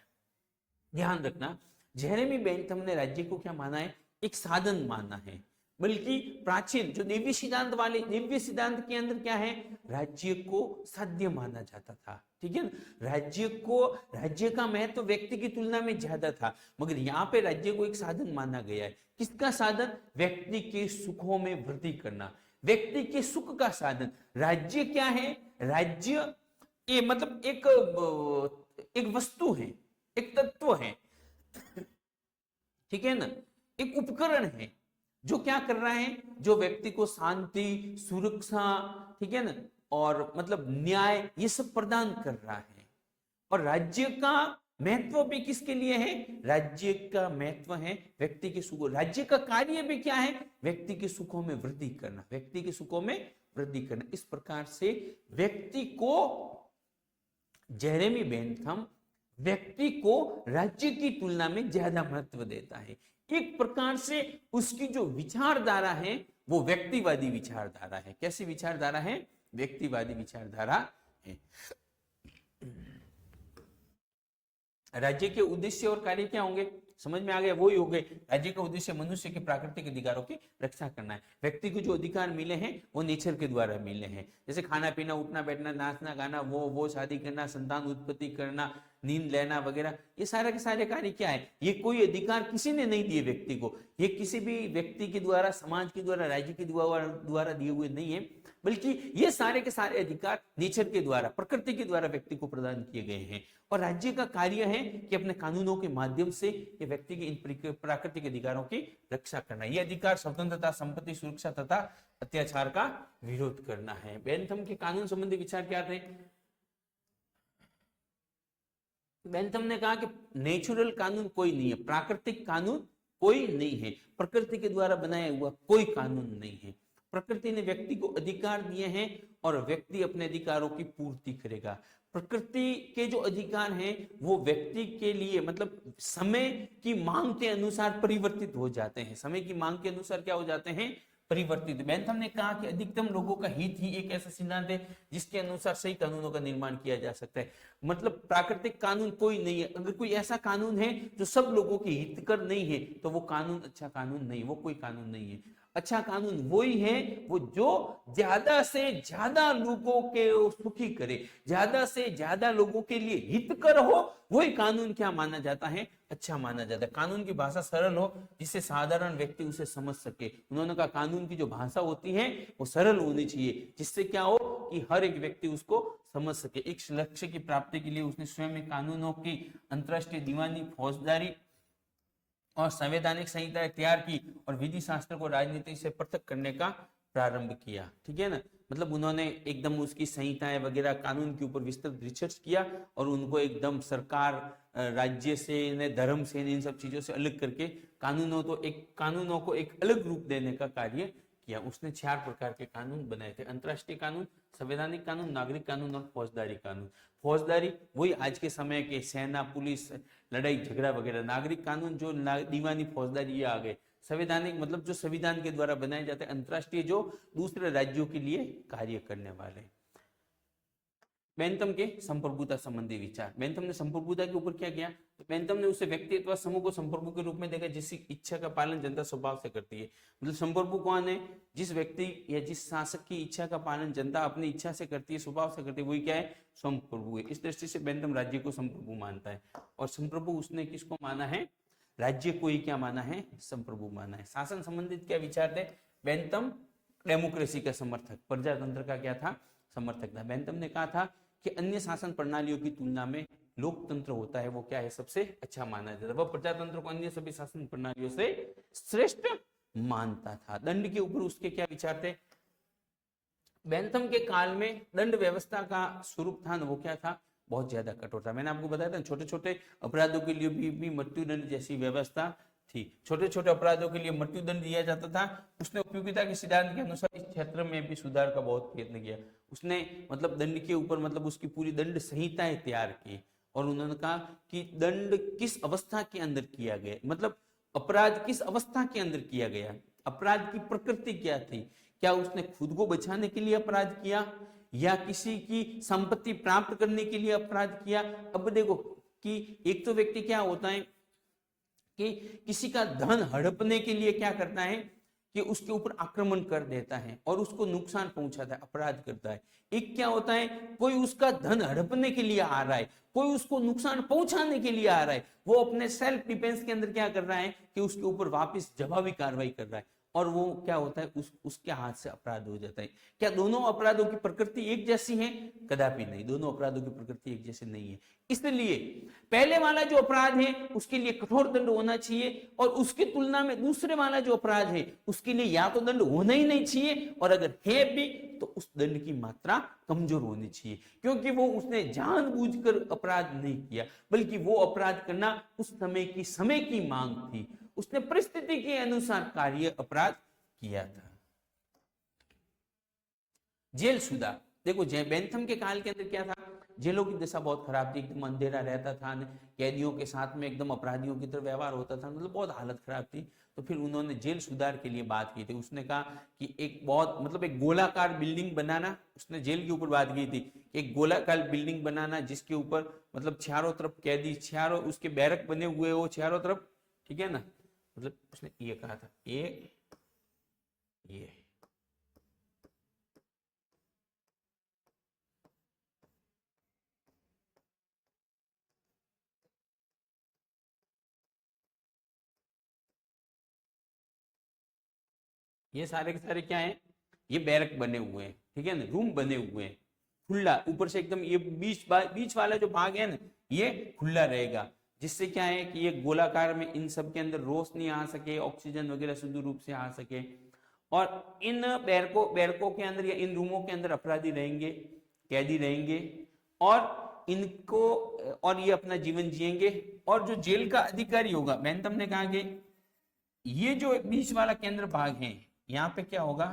ध्यान रखना, जेरेमी बेंथम ने राज्य को क्या माना है, एक साधन माना है, बल्कि प्राचीन जो दिव्य सिद्धांत वाले, दिव्य सिद्धांत के अंदर क्या है, राज्य को साध्य माना जाता था। ठीक है, राज्य का महत्व व्यक्ति की तुलना में ज्यादा था, मगर यहाँ पे राज्य को एक साधन माना गया है। किसका साधन, व्यक्ति के सुखों में वृद्धि करना, व्यक्ति के सुख का साधन। राज्य क्या है? राज्य ये मतलब एक वस्तु है, एक तत्व है, ठीक है ना, एक उपकरण है जो क्या कर रहा है, जो व्यक्ति को शांति, सुरक्षा, ठीक है ना, और मतलब न्याय, ये सब प्रदान कर रहा है। और राज्य का महत्व भी किसके लिए है? राज्य का महत्व है व्यक्ति के सुखों, राज्य का कार्य भी क्या है? व्यक्ति के सुखों में वृद्धि करना, व्यक्ति के सुखों में वृद्धि करना। इस प्रकार से व्यक्ति को, जेरेमी बेंथम व्यक्ति को राज्य की तुलना में ज्यादा महत्व देता है। एक प्रकार से उसकी जो विचारधारा है वो व्यक्तिवादी विचारधारा है। कैसी विचारधारा है? व्यक्तिवादी विचारधारा है। राज्य के उद्देश्य और कार्य क्या होंगे? समझ में आ गया, वही हो गए। राज्य का उद्देश्य मनुष्य के प्राकृतिक अधिकारों की रक्षा करना है। व्यक्ति को जो अधिकार मिले हैं वो नेचर के द्वारा मिले हैं, जैसे खाना पीना, उठना बैठना, नाचना गाना, वो शादी करना, संतान उत्पत्ति करना, नींद लेना वगैरह, ये सारे के सारे कार्य क्या है? ये कोई अधिकार किसी ने नहीं दिए व्यक्ति को, ये किसी भी व्यक्ति के द्वारा, समाज के द्वारा, राज्य के द्वारा दिए हुए नहीं है, बल्कि ये सारे के सारे अधिकार नेचर के द्वारा, प्रकृति के द्वारा व्यक्ति को प्रदान किए गए हैं। और राज्य का कार्य है कि अपने कानूनों के माध्यम से ये व्यक्ति के इन प्राकृतिक अधिकारों की रक्षा करना। ये अधिकार स्वतंत्रता, संपत्ति, सुरक्षा तथा अत्याचार का विरोध करना है। बेंथम के कानून संबंधी विचार क्या थे? बेंथम ने कहा कि नेचुरल कानून कोई नहीं है, प्राकृतिक कानून कोई नहीं है, प्रकृति के द्वारा बनाया हुआ कोई कानून नहीं है। प्रकृति ने व्यक्ति को अधिकार दिए हैं और व्यक्ति अपने अधिकारों की पूर्ति करेगा। प्रकृति के जो अधिकार हैं वो व्यक्ति के लिए मतलब समय की मांग के अनुसार परिवर्तित हो जाते हैं, समय की मांग के अनुसार क्या हो जाते हैं? परिवर्तित। बेंथम ने कहा कि अधिकतम लोगों का हित ही एक ऐसा सिद्धांत है जिसके अनुसार सही कानूनों का निर्माण किया जा सकता है। मतलब प्राकृतिक कानून कोई नहीं है। अगर कोई ऐसा कानून है जो सब लोगों के हितकर नहीं है तो वो कानून अच्छा कानून नहीं, वो कोई कानून नहीं है। अच्छा कानून वही है वो जो ज्यादा से ज्यादा लोगों के सुखी करे, ज्यादा से ज्यादा लोगों के लिए हितकर हो, वही कानून क्या माना जाता है? अच्छा माना जाता है। कानून की भाषा सरल हो जिससे साधारण व्यक्ति उसे समझ सके। उन्होंने कहा कानून की जो भाषा होती है वो सरल होनी चाहिए, जिससे क्या हो कि हर एक व्यक्ति उसको समझ सके। इस लक्ष्य की प्राप्ति के लिए उसने स्वयं कानूनों की अंतरराष्ट्रीय दीवानी, फौजदारी और संवैधानिक संहिताएं तैयार की और विधि शास्त्र को राजनीति से पृथक करने का प्रारंभ किया। ठीक है ना, मतलब उन्होंने एकदम उसकी संहिताएं वगैरह, कानून के ऊपर विस्तृत रिसर्च किया और उनको एकदम सरकार, राज्य से, धर्म से, इन सब चीजों से अलग करके कानूनों को एक अलग रूप देने का कार्य किया। उसने 4 प्रकार के कानून बनाए थे: अंतरराष्ट्रीय कानून, संवैधानिक कानून, नागरिक कानून और फौजदारी कानून। फौजदारी वही आज के समय के सेना, पुलिस, लड़ाई झगड़ा वगैरह। नागरिक कानून जो दीवानी, फौजदारी, ये आ गए। संवैधानिक मतलब जो संविधान के द्वारा बनाए जाते हैं। अंतरराष्ट्रीय जो दूसरे राज्यों के लिए कार्य करने वाले। बेंथम के संप्रभुता संबंधी विचार। बेंथम ने संप्रभुता के ऊपर क्या किया? तो बेंथम ने उसे व्यक्ति अथवा समूह को संप्रभु के रूप में देखा जिसकी इच्छा का पालन जनता स्वभाव से करती है। मतलब संप्रभु कौन है? जिस व्यक्ति या जिस शासक की इच्छा का पालन जनता अपनी इच्छा से करती है, स्वभाव से करती है, वही क्या है? संप्रभु है। इस दृष्टि से बेंथम राज्य को संप्रभु मानता है। और संप्रभु उसने किसको माना है? राज्य को ही क्या माना है? संप्रभु माना है। शासन संबंधित क्या विचार थे? बेंथम डेमोक्रेसी का समर्थक, प्रजातंत्र का क्या था? समर्थक था। बेंथम ने कहा था कि अन्य शासन प्रणालियों की तुलना में लोकतंत्र होता है वो क्या है? सबसे अच्छा माना जाता है। वह प्रजातंत्र को अन्य सभी शासन प्रणालियों से श्रेष्ठ मानता था। दंड के ऊपर उसके क्या विचार थे? बेंथम के काल में दंड व्यवस्था का स्वरूप था वो क्या था? बहुत ज्यादा कठोर था। मैंने आपको बताया था छोटे छोटे अपराधों के लिए भी मृत्युदंड जैसी व्यवस्था थी। छोटे छोटे अपराधों के लिए मृत्युदंड दिया जाता था। उसने उपयोगिता के सिद्धांत के अनुसार इस क्षेत्र में भी सुधार का बहुत प्रयत्न किया। उसने मतलब दंड के ऊपर मतलब उसकी पूरी दंड संहिताएं तैयार की और उन्होंने कहा कि दंड किस अवस्था के अंदर किया गया, मतलब अपराध किस अवस्था के अंदर किया गया, अपराध की प्रकृति क्या थी, क्या उसने खुद को बचाने के लिए अपराध किया या किसी की संपत्ति प्राप्त करने के लिए अपराध किया। अब देखो कि एक तो व्यक्ति क्या होता है कि किसी का धन हड़पने के लिए क्या करता है कि उसके ऊपर आक्रमण कर देता है और उसको नुकसान पहुंचाता है, अपराध करता है। एक क्या होता है, कोई उसका धन हड़पने के लिए आ रहा है, कोई उसको नुकसान पहुंचाने के लिए आ रहा है, वो अपने सेल्फ डिफेंस के अंदर क्या कर रहा है कि उसके ऊपर वापस जवाबी कार्रवाई कर रहा है। और वो क्या होता है, उसके हाथ से अपराध हो जाता है। क्या दोनों अपराधों की प्रकृति एक जैसी है? कदापि नहीं, दोनों अपराधों की प्रकृति एक जैसी नहीं है। इसलिए पहले वाला जो अपराध है उसके लिए कठोर दंड होना चाहिए, और उसकी तुलना में दूसरे वाला जो अपराध है उसके लिए या तो दंड होना ही नहीं चाहिए, और अगर है भी तो उस दंड की मात्रा कमजोर होनी चाहिए, क्योंकि वो उसने जानबूझकर अपराध नहीं किया, बल्कि वो अपराध करना उस समय की मांग थी, उसने परिस्थिति के अनुसार कार्य अपराध किया था। जेल सुधा, देखो बेंथम के काल के अंदर क्या था, जेलों की दशा बहुत खराब थी, एकदम अंधेरा रहता था, कैदियों के साथ में एकदम अपराधियों की तरह व्यवहार होता था, मतलब बहुत हालत खराब थी। तो फिर उन्होंने जेल सुधार के लिए बात की थी। उसने कहा कि एक बहुत मतलब एक गोलाकार बिल्डिंग बनाना, उसने जेल के ऊपर बात की थी, एक गोलाकार बिल्डिंग बनाना जिसके ऊपर मतलब चारों तरफ कैदी, चारों उसके बैरक बने हुए हो चारों तरफ, ठीक है ना, मतलब उसने ये कहा था, ये ये सारे के सारे क्या है, ये बैरक बने हुए हैं, ठीक है ना, रूम बने हुए हैं, खुला ऊपर से एकदम, ये बीच वाला जो भाग है ना ये खुला रहेगा, जिससे क्या है कि ये गोलाकार में इन सब के अंदर रोशनी आ सके, ऑक्सीजन वगैरह शुद्ध रूप से आ सके, और इन बैरकों के अंदर या इन रूमों के अंदर अपराधी रहेंगे, कैदी रहेंगे, और इनको और ये अपना जीवन जिएंगे। और जो जेल का अधिकारी होगा, बेंथम ने कहा कि ये जो बीच वाला केंद्र भाग है यहाँ पे क्या होगा,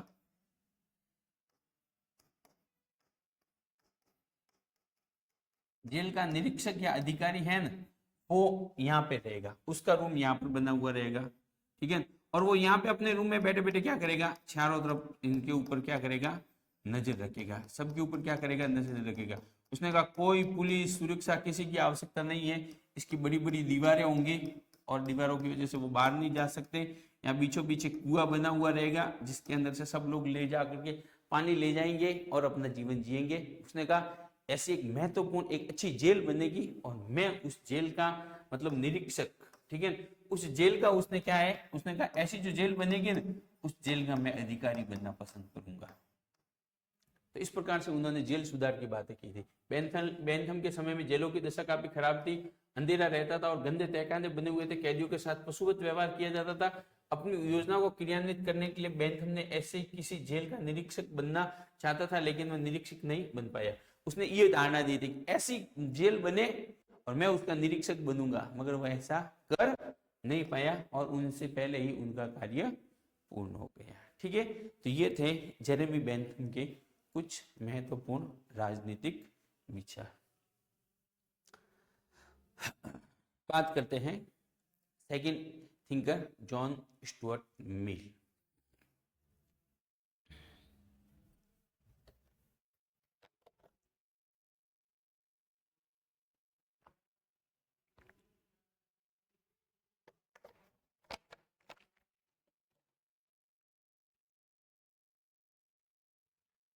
जेल का निरीक्षक या अधिकारी है ना, वो यहाँ पे रहेगा, उसका रूम यहाँ पर बना हुआ रहेगा, ठीक है। और वो यहाँ पे अपने रूम में बैठे बैठे क्या करेगा, चारों तरफ इनके ऊपर क्या करेगा, नजर रखेगा, सबके ऊपर क्या करेगा, नजर रखेगा। उसने कहा कोई पुलिस सुरक्षा किसी की आवश्यकता नहीं है, इसकी बड़ी बड़ी दीवारें होंगी और दीवारों की वजह से वो बाहर नहीं जा सकते, यहाँ बीचों बीच एक कुआं बना हुआ रहेगा जिसके अंदर से सब लोग ले जा करके पानी ले जाएंगे और अपना जीवन जिएंगे। उसने कहा ऐसी एक महत्वपूर्ण एक अच्छी जेल बनेगी और मैं उस जेल का मतलब निरीक्षक, ठीक है, उस जेल का उसने क्या है, उसने कहा ऐसी जो जेल बनेगी ना उस जेल का मैं अधिकारी बनना पसंद करूंगा। तो इस प्रकार से उन्होंने जेल सुधार की बातें की थी। बेंथम के समय में जेलों की दशा काफी खराब थी, अंधेरा रहता था और गंदे तहखाने बने हुए थे, कैदियों के साथ पशुवत व्यवहार किया जाता था। अपनी योजना को क्रियान्वित करने के लिए बेंथम ने ऐसे किसी जेल का निरीक्षक बनना चाहता था, लेकिन वह निरीक्षक नहीं बन पाया। उसने ये धारणा दी थी कि ऐसी जेल बने और मैं उसका निरीक्षक बनूंगा, मगर वह ऐसा कर नहीं पाया और उनसे पहले ही उनका कार्य पूर्ण हो गया, ठीक है। तो ये थे जेरेमी बेंथम के कुछ महत्वपूर्ण राजनीतिक विचार। बात करते हैं सेकंड थिंकर जॉन स्टुअर्ट मिल।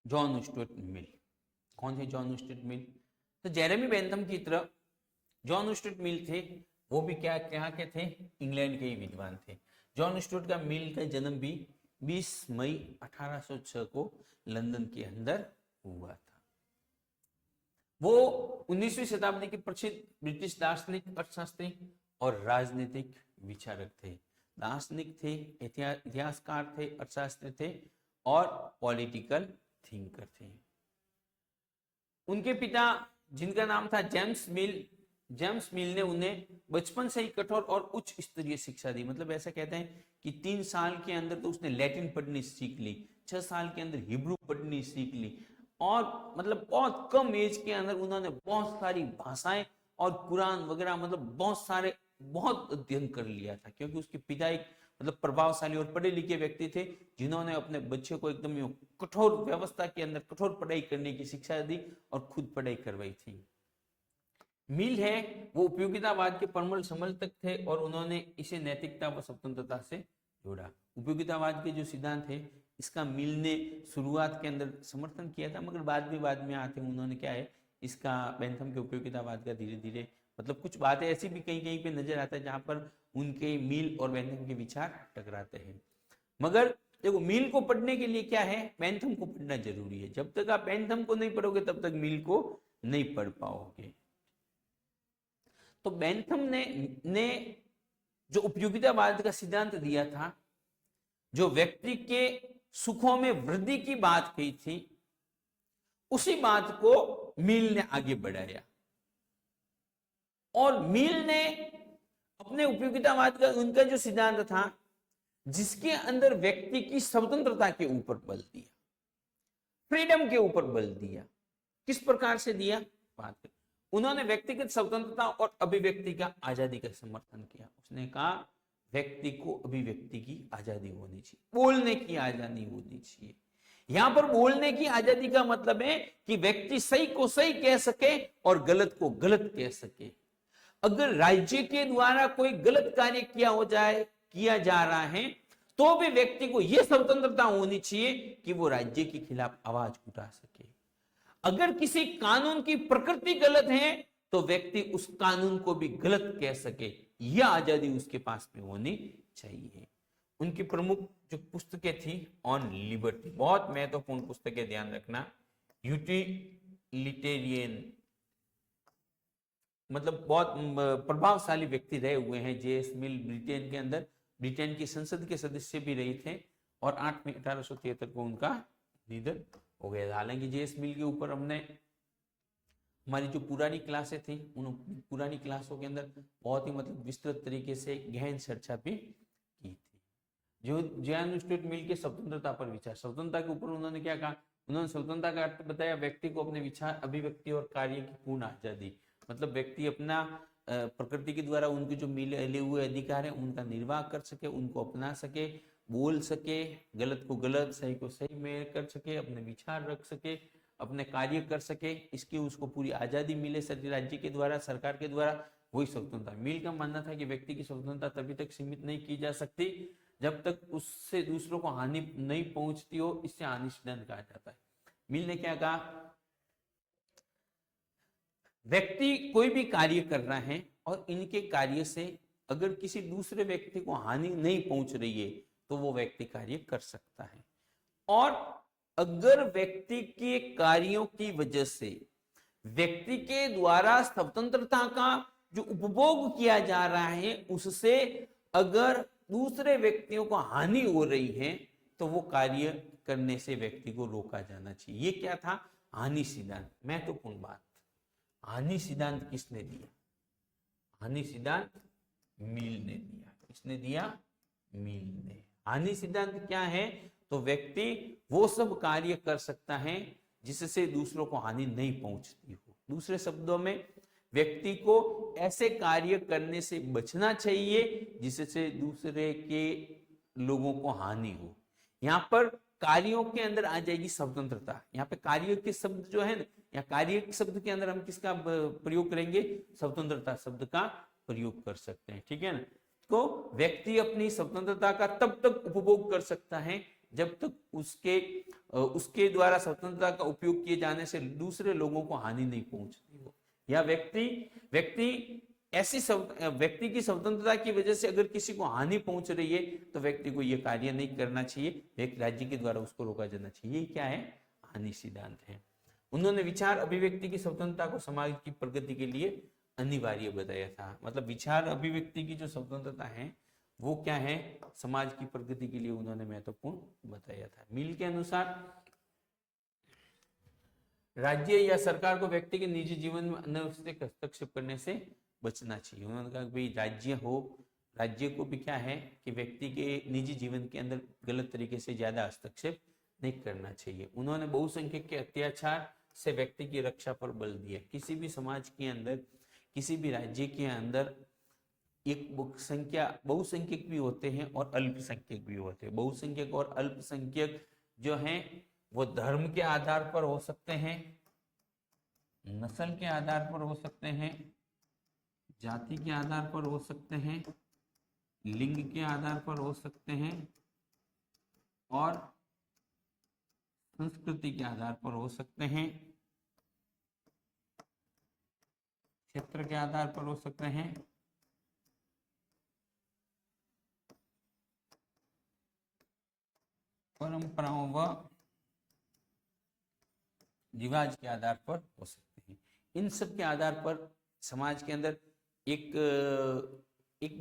जॉन स्टुअर्ट मिल, कौन थे जॉन स्टुअर्ट मिल? तो जेरेमी बेंथम की तरह जॉन स्टुअर्ट मिल थे, वो भी क्या क्या के थे, इंग्लैंड के ही विद्वान थे। जॉन स्टुअर्ट का मिल का जन्म भी 20 मई 1806 को लंदन के अंदर हुआ था। वो 19वीं शताब्दी के प्रसिद्ध ब्रिटिश दार्शनिक, अर्थशास्त्री और राजनीतिक विचारक थे। दार्शनिक थे, इतिहासकार थे, अर्थशास्त्री थे और पॉलिटिकल थिंकर थे। उनके पिता जिनका नाम था जेम्स मिल ने उन्हें बचपन से ही कठोर और उच्च स्तरीय शिक्षा दी। मतलब ऐसा कहते हैं कि 3 साल के अंदर तो उसने लैटिन पढ़नी सीख ली, 6 साल के अंदर हिब्रू पढ़नी सीख ली, और मतलब बहुत कम एज के अंदर उन्होंने बहुत सारी भाषाएं और कुरान वगैरह मतलब बहुत अध्ययन कर लिया था, क्योंकि उसके पिता एक मतलब प्रभावशाली और पढ़े लिखे व्यक्ति थे जिन्होंने अपने बच्चे को एकदम कठोर व्यवस्था के अंदर कठोर पढ़ाई करने की शिक्षा दी और खुद पढ़ाई करवाई थी। मिल है वो उपयोगितावाद के प्रबल समर्थक थे और उन्होंने इसे नैतिकता व स्वतंत्रता से जोड़ा। उपयोगितावाद के जो सिद्धांत है इसका मिल ने शुरुआत के अंदर समर्थन किया था, मगर बाद में आते उन्होंने क्या है इसका बेंथम के उपयोगितावाद का धीरे धीरे मतलब कुछ बातें ऐसी भी कहीं कहीं पे नजर आता है जहां पर उनके मिल और बेंथम के विचार टकराते हैं। मगर देखो मील को पढ़ने के लिए क्या है, पैंथम को पढ़ना जरूरी है। जब तक आप पैंथम को नहीं पढ़ोगे तब तक मील को नहीं पढ़ पाओगे। तो बेंथम ने जो उपयोगितावाद का सिद्धांत दिया था, जो व्यक्ति के सुखों में वृद्धि की बात कही थी, उसी बात को मील ने आगे बढ़ाया। और मील ने अपने उपयोगितावाद का उनका जो सिद्धांत था, जिसके अंदर व्यक्ति की स्वतंत्रता के ऊपर बल दिया, फ्रीडम के ऊपर बल दिया। किस प्रकार से दिया, बात कर। उन्होंने व्यक्तिगत स्वतंत्रता और अभिव्यक्ति का आजादी का समर्थन किया। उसने कहा व्यक्ति को अभिव्यक्ति की आजादी होनी चाहिए, बोलने की आजादी होनी चाहिए। यहां पर बोलने की आजादी का मतलब है कि व्यक्ति सही को सही कह सके और गलत को गलत कह सके। अगर राज्य के द्वारा कोई गलत कार्य किया जा रहा है तो भी व्यक्ति को यह स्वतंत्रता होनी चाहिए कि वो राज्य के खिलाफ आवाज उठा सके। अगर किसी कानून की प्रकृति गलत है तो व्यक्ति उस कानून को भी गलत कह सके, यह आजादी उसके पास में होनी चाहिए। उनकी प्रमुख जो पुस्तकें थी ऑन लिबर्टी, बहुत महत्वपूर्ण पुस्तकें, ध्यान रखना। यूटिलिटेरियन, मतलब बहुत प्रभावशाली व्यक्ति रहे हुए हैं जेएस मिल। ब्रिटेन के अंदर, ब्रिटेन की संसद के सदस्य भी रहे थे और 8 मई 1873 को उनका निधन हो गया था। हालांकि जेएस मिल के ऊपर हमने हमारी जो पुरानी क्लासें थी, उन पुरानी क्लासों के अंदर बहुत ही मतलब विस्तृत तरीके से गहन चर्चा भी की थी। जो जॉन स्टुअर्ट मिल के स्वतंत्रता पर विचार, स्वतंत्रता के ऊपर उन्होंने क्या कहा, उन्होंने स्वतंत्रता का अर्थ बताया व्यक्ति को अपने विचार, अभिव्यक्ति और कार्य की पूर्ण आजादी। मतलब व्यक्ति अपना प्रकृति के द्वारा उनके जो मिले हुए अधिकार है उनका निर्वाह कर सके, उनको अपना सके, बोल सके, गलत को गलत, सही को सही में कर सके, अपने विचार रख सके, अपने कार्य कर सके, इसकी उसको पूरी आजादी मिले राज्य के द्वारा, सरकार के द्वारा, वही स्वतंत्रता। मिल का मानना था कि व्यक्ति की स्वतंत्रता तभी तक सीमित नहीं की जा सकती जब तक उससे दूसरों को हानि नहीं पहुंचती हो, इससे हानि सिद्धांत कहा जाता है। मिल ने क्या कहा, व्यक्ति कोई भी कार्य कर रहा है और इनके कार्य से अगर किसी दूसरे व्यक्ति को हानि नहीं पहुंच रही है तो वो व्यक्ति कार्य कर सकता है। और अगर व्यक्ति के कार्यों की वजह से व्यक्ति के द्वारा स्वतंत्रता का जो उपभोग किया जा रहा है उससे अगर दूसरे व्यक्तियों को हानि हो रही है तो वो कार्य करने से व्यक्ति को रोका जाना चाहिए। ये क्या था, हानि सिद्धांत। महत्वपूर्ण बात, हानि सिद्धांत किसने दिया, हानि सिद्धांत मिल ने दिया। किसने दिया, मिल ने। हानि सिद्धांत क्या है, तो व्यक्ति वो सब कार्य कर सकता है जिससे दूसरों को हानि नहीं पहुंचती हो। दूसरे शब्दों में व्यक्ति को ऐसे कार्य करने से बचना चाहिए जिससे दूसरे के लोगों को हानि हो। यहाँ पर कार्यों के अंदर आ जाएगी स्वतंत्रता। यहाँ पे कार्य के शब्द जो है ना, या कार्य के शब्द के अंदर हम किसका प्रयोग करेंगे, स्वतंत्रता शब्द का प्रयोग कर सकते हैं, ठीक है ना। तो व्यक्ति अपनी स्वतंत्रता का तब तक उपभोग कर सकता है जब तक उसके द्वारा स्वतंत्रता का उपयोग किए जाने से दूसरे लोगों को हानि नहीं पहुंचती हो, या व्यक्ति की स्वतंत्रता की वजह से अगर किसी को हानि पहुंच रही है तो व्यक्ति को यह कार्य नहीं करना चाहिए, एक राज्य के द्वारा उसको रोका जाना चाहिए। ये क्या है, हानि सिद्धांत है। उन्होंने विचार अभिव्यक्ति की स्वतंत्रता को समाज की प्रगति के लिए अनिवार्य बताया था। मतलब विचार अभिव्यक्ति की जो स्वतंत्रता है वो क्या है, समाज की प्रगति के लिए उन्होंने महत्वपूर्ण बताया था। मिल के अनुसार राज्य या सरकार को व्यक्ति के निजी जीवन में अनावश्यक हस्तक्षेप करने से बचना चाहिए। उन्होंने कहा भाई राज्य को भी क्या है कि व्यक्ति के निजी जीवन के अंदर गलत तरीके से ज्यादा हस्तक्षेप नहीं करना चाहिए। उन्होंने बहुसंख्यक के अत्याचार से व्यक्ति की रक्षा पर बल दिया। किसी भी समाज के अंदर, किसी भी राज्य के अंदर एक बहुसंख्यक भी होते हैं और अल्पसंख्यक भी होते हैं। बहुसंख्यक और अल्पसंख्यक जो हैं वो धर्म के आधार पर हो सकते हैं, नस्ल के आधार पर हो सकते हैं, जाति के आधार पर हो सकते हैं, लिंग के आधार पर हो सकते हैं और संस्कृति के आधार पर हो सकते हैं, क्षेत्र के आधार पर हो सकते हैं, परंपराओं व रिवाज के आधार पर हो सकते हैं। इन सब के आधार पर समाज के अंदर एक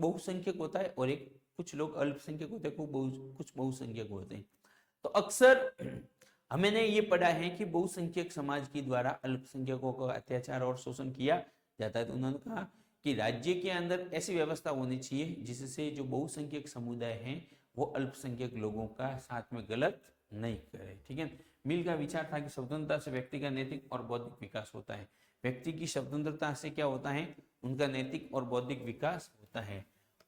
बहुसंख्यक होता है और एक कुछ लोग अल्पसंख्यक होते हैं, कुछ बहुसंख्यक होते हैं। तो अक्सर हमने ये पढ़ा है कि बहुसंख्यक समाज के द्वारा अल्पसंख्यकों का अत्याचार और शोषण किया जाता है। तो उन्होंने कहा कि राज्य के अंदर ऐसी व्यवस्था होनी चाहिए जिससे जो बहुसंख्यक समुदाय हैं वो अल्पसंख्यक लोगों का साथ में गलत नहीं करे। ठीक है। मिल का विचार था कि स्वतंत्रता से व्यक्ति का नैतिक और बौद्धिक विकास होता है। व्यक्ति की स्वतंत्रता से क्या होता है, उनका नैतिक और बौद्धिक विकास होता है।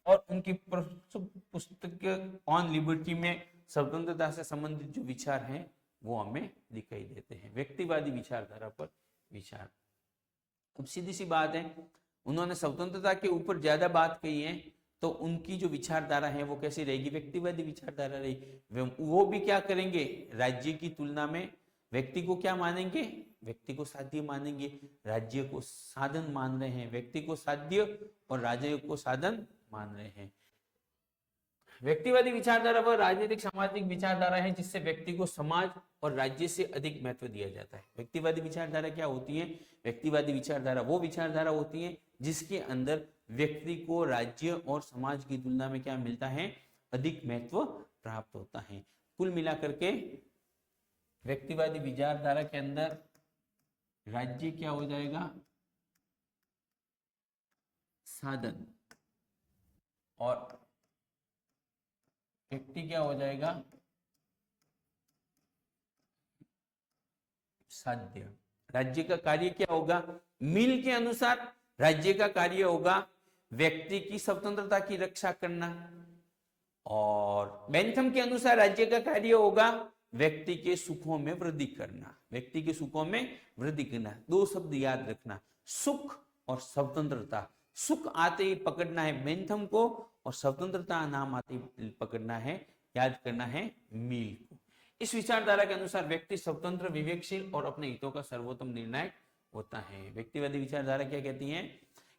और उनकी पुस्तक ऑन लिबर्टी में स्वतंत्रता से संबंधित जो विचार हैं वो हमें दिखाई देते हैं। व्यक्तिवादी विचारधारा पर विचार। अब सीधी सी बात है, उन्होंने स्वतंत्रता के ऊपर ज्यादा बात कही है, तो उनकी जो विचारधारा है वो कैसी रहेगी, व्यक्तिवादी विचारधारा रहेगी। वो भी क्या करेंगे, राज्य की तुलना में व्यक्ति को क्या मानेंगे, व्यक्ति को साध्य मानेंगे, राज्य को साधन मान रहे हैं। व्यक्ति को साध्य और राज्य को साधन मान रहे हैं। व्यक्तिवादी विचारधारा वह राजनीतिक सामाजिक विचारधारा है जिससे व्यक्ति को समाज और राज्य से अधिक महत्व दिया जाता है। व्यक्तिवादी विचारधारा क्या होती है, व्यक्तिवादी विचारधारा वो विचारधारा होती है जिसके अंदर व्यक्ति को राज्य और समाज की तुलना में क्या मिलता है, अधिक महत्व प्राप्त होता है। कुल मिलाकर के व्यक्तिवादी विचारधारा के अंदर राज्य क्या हो जाएगा, साधन, और व्यक्ति क्या हो जाएगा, साध्य। राज्य का कार्य क्या होगा, मिल के अनुसार राज्य का कार्य होगा व्यक्ति की स्वतंत्रता की रक्षा करना, और बेंथम के अनुसार राज्य का कार्य होगा व्यक्ति के सुखों में वृद्धि करना। व्यक्ति के सुखों में वृद्धि करना, दो शब्द याद रखना, सुख और स्वतंत्रता। सुख आते ही पकड़ना है बेंथम को, और स्वतंत्रता नाम आते ही पकड़ना है, याद करना है मिल को। इस विचारधारा के अनुसार व्यक्ति स्वतंत्र, विवेकशील और अपने हितों का सर्वोत्तम निर्णायक होता है। व्यक्तिवादी विचारधारा क्या कहती है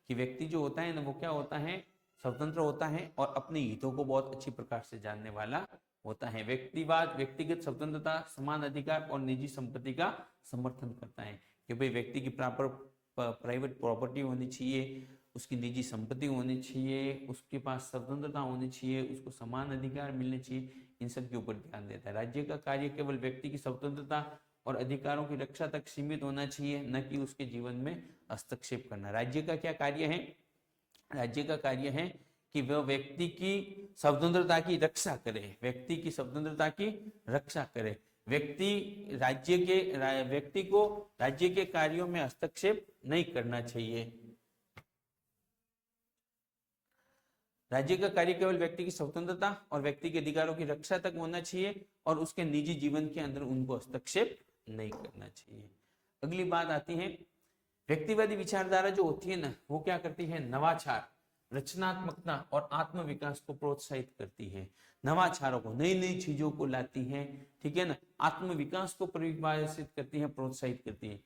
कि व्यक्ति जो होता है ना वो क्या होता है, स्वतंत्र होता है और अपने हितों को बहुत अच्छी प्रकार से जानने वाला होता है। व्यक्तिवाद व्यक्तिगत स्वतंत्रता, समान अधिकार और निजी संपत्ति का समर्थन करता है कि भाई व्यक्ति की प्राइवेट प्रॉपर्टी होनी चाहिए, उसकी निजी संपत्ति होनी चाहिए, उसके पास स्वतंत्रता होनी चाहिए, उसको समान अधिकार मिलने चाहिए, इन सब के ऊपर ध्यान देता है। राज्य का कार्य केवल व्यक्ति की स्वतंत्रता और अधिकारों की रक्षा तक सीमित होना चाहिए, न कि उसके जीवन में हस्तक्षेप करना। राज्य का क्या कार्य है, राज्य का कार्य है कि वह व्यक्ति की स्वतंत्रता की रक्षा करे, व्यक्ति की स्वतंत्रता की रक्षा करे। व्यक्ति को राज्य के कार्यों में हस्तक्षेप नहीं करना चाहिए। राज्य का कार्य केवल व्यक्ति की स्वतंत्रता और व्यक्ति के अधिकारों की रक्षा तक होना चाहिए और उसके निजी जीवन के अंदर उनको हस्तक्षेप नहीं करना चाहिए। अगली बात आती है, व्यक्तिवादी विचारधारा जो होती है ना वो क्या करती है, नवाचार, रचनात्मकता और आत्म विकास को प्रोत्साहित करती है। नवाचारों को, नई नई चीजों को लाती है, ठीक है ना, आत्म विकास को परिभाषित करती है, प्रोत्साहित करती है।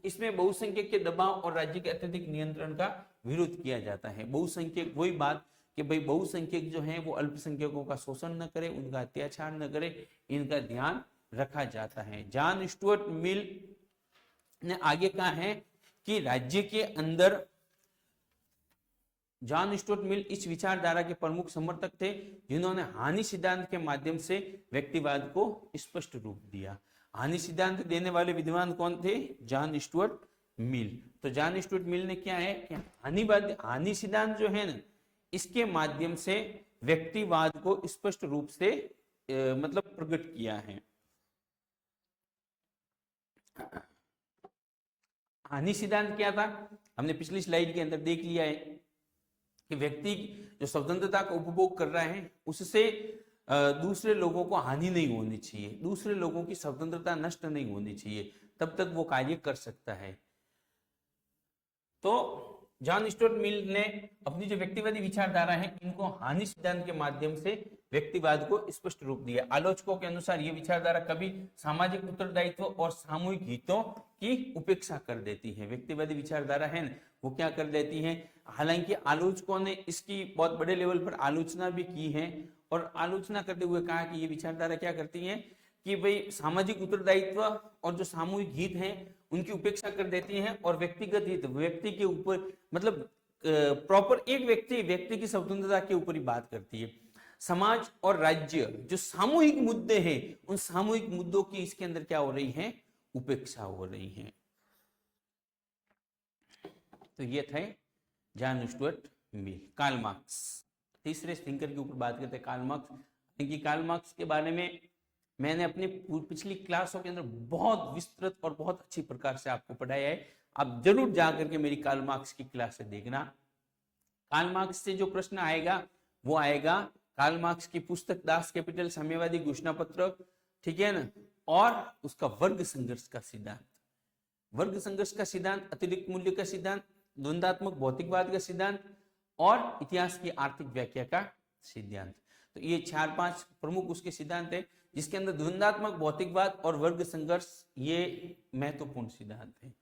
इसमें बहुसंख्यक के दबाव और राज्य के अत्यधिक नियंत्रण का विरोध किया जाता है। बहुसंख्यक, वही बात कि भाई बहुसंख्यक जो है वो अल्पसंख्यकों का शोषण न करे, उनका अत्याचार न करे, इनका ध्यान रखा जाता है। जॉन स्टुअर्ट मिल ने आगे कहा है कि राज्य के अंदर, जॉन स्टुअर्ट मिल इस विचारधारा के प्रमुख समर्थक थे जिन्होंने हानि सिद्धांत के माध्यम से व्यक्तिवाद को स्पष्ट रूप दिया। हानि सिद्धांत देने वाले विद्वान कौन थे, जॉन स्टुअर्ट मिल। तो जॉन स्टुअर्ट मिल ने क्या है कि हानि सिद्धांत जो है ना इसके माध्यम से व्यक्तिवाद को स्पष्ट रूप से मतलब प्रकट किया है। हानि सिद्धांत क्या था, हमने पिछली स्लाइड के अंदर देख लिया है कि व्यक्ति जो स्वतंत्रता का उपभोग कर रहा है उससे दूसरे लोगों को हानि नहीं होनी चाहिए, दूसरे लोगों की स्वतंत्रता नष्ट नहीं होनी चाहिए, तब तक वो कार्य कर सकता है। तो जॉन स्टुअर्ट मिल ने अपनी जो व्यक्तिवादी विचारधारा है इनको हानि सिद्धांत के माध्यम से व्यक्तिवाद को स्पष्ट रूप दिया। आलोचकों के अनुसार ये विचारधारा कभी सामाजिक उत्तरदायित्व और सामूहिक हितों की उपेक्षा कर देती है। व्यक्तिवादी विचारधारा है ना, वो क्या कर देती है। हालांकि आलोचकों ने इसकी बहुत बड़े लेवल पर आलोचना भी की है, और आलोचना करते हुए कहा कि ये विचारधारा क्या करती है कि भाई सामाजिक उत्तरदायित्व और जो सामूहिक हित है उनकी उपेक्षा कर देती है, और व्यक्तिगत हित, व्यक्ति के ऊपर, मतलब प्रॉपर एक व्यक्ति की स्वतंत्रता के ऊपर ही बात करती है। समाज और राज्य जो सामूहिक मुद्दे हैं, उन सामूहिक मुद्दों की इसके अंदर क्या हो रही है, उपेक्षा हो रही है। तो ये थे John Stuart Mill. Karl Marx, तीसरे थिंकर के ऊपर बात करते हैं, कार्ल मार्क्स। क्योंकि कार्ल मार्क्स के बारे में मैंने अपनी पिछली क्लासों के अंदर बहुत विस्तृत और बहुत अच्छी प्रकार से आपको पढ़ाया है। आप जरूर जाकर के मेरी कार्ल मार्क्स की क्लास से देखना। कार्ल मार्क्स से जो प्रश्न आएगा वो आएगा कार्ल मार्क्स की पुस्तक दास कैपिटल, साम्यवादी घोषणा पत्र, ठीक है ना, और उसका वर्ग संघर्ष का सिद्धांत। वर्ग संघर्ष का सिद्धांत, अतिरिक्त मूल्य का सिद्धांत, द्वंद्वात्मक भौतिकवाद का सिद्धांत और इतिहास की आर्थिक व्याख्या का सिद्धांत। तो ये 4-5 प्रमुख उसके सिद्धांत है, जिसके अंदर द्वंद्वात्मक भौतिकवाद और वर्ग संघर्ष ये महत्वपूर्ण सिद्धांत है।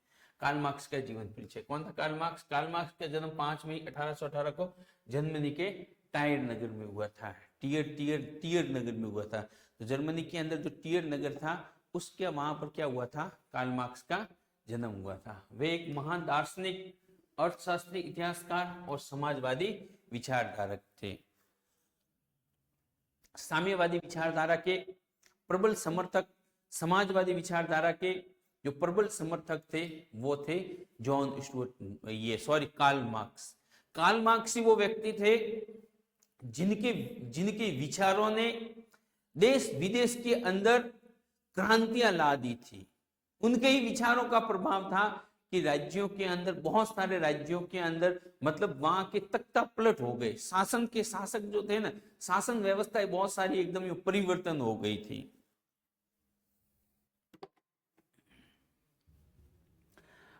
कार्ल मार्क्स का जीवन परिचय। कौन था कार्ल मार्क्स? कार्ल मार्क्स का जन्म 5 मई 1818 को जर्मनी के टायर नगर में हुआ था। टियर नगर में हुआ था। तो जर्मनी के अंदर जो टियर नगर था, उसके वहां पर क्या हुआ था, कार्ल मार्क्स का जन्म हुआ था। वे एक महान दार्शनिक, अर्थशास्त्री, इतिहासकार और समाजवादी विचारधारक थे। साम्यवादी विचारधारा के प्रबल समर्थक, समाजवादी विचारधारा के जो प्रबल समर्थक थे वो थे John Stuart, Karl Marx. Karl Marx ही वो व्यक्ति थे जिनके विचारों ने देश विदेश के अंदर क्रांतियां ला दी थी। उनके ही विचारों का प्रभाव था कि राज्यों के अंदर, बहुत सारे राज्यों के अंदर, मतलब वहां के तख्ता पलट हो गए। शासन के शासक जो थे ना, शासन व्यवस्था बहुत सारी एकदम परिवर्तन हो गई थी।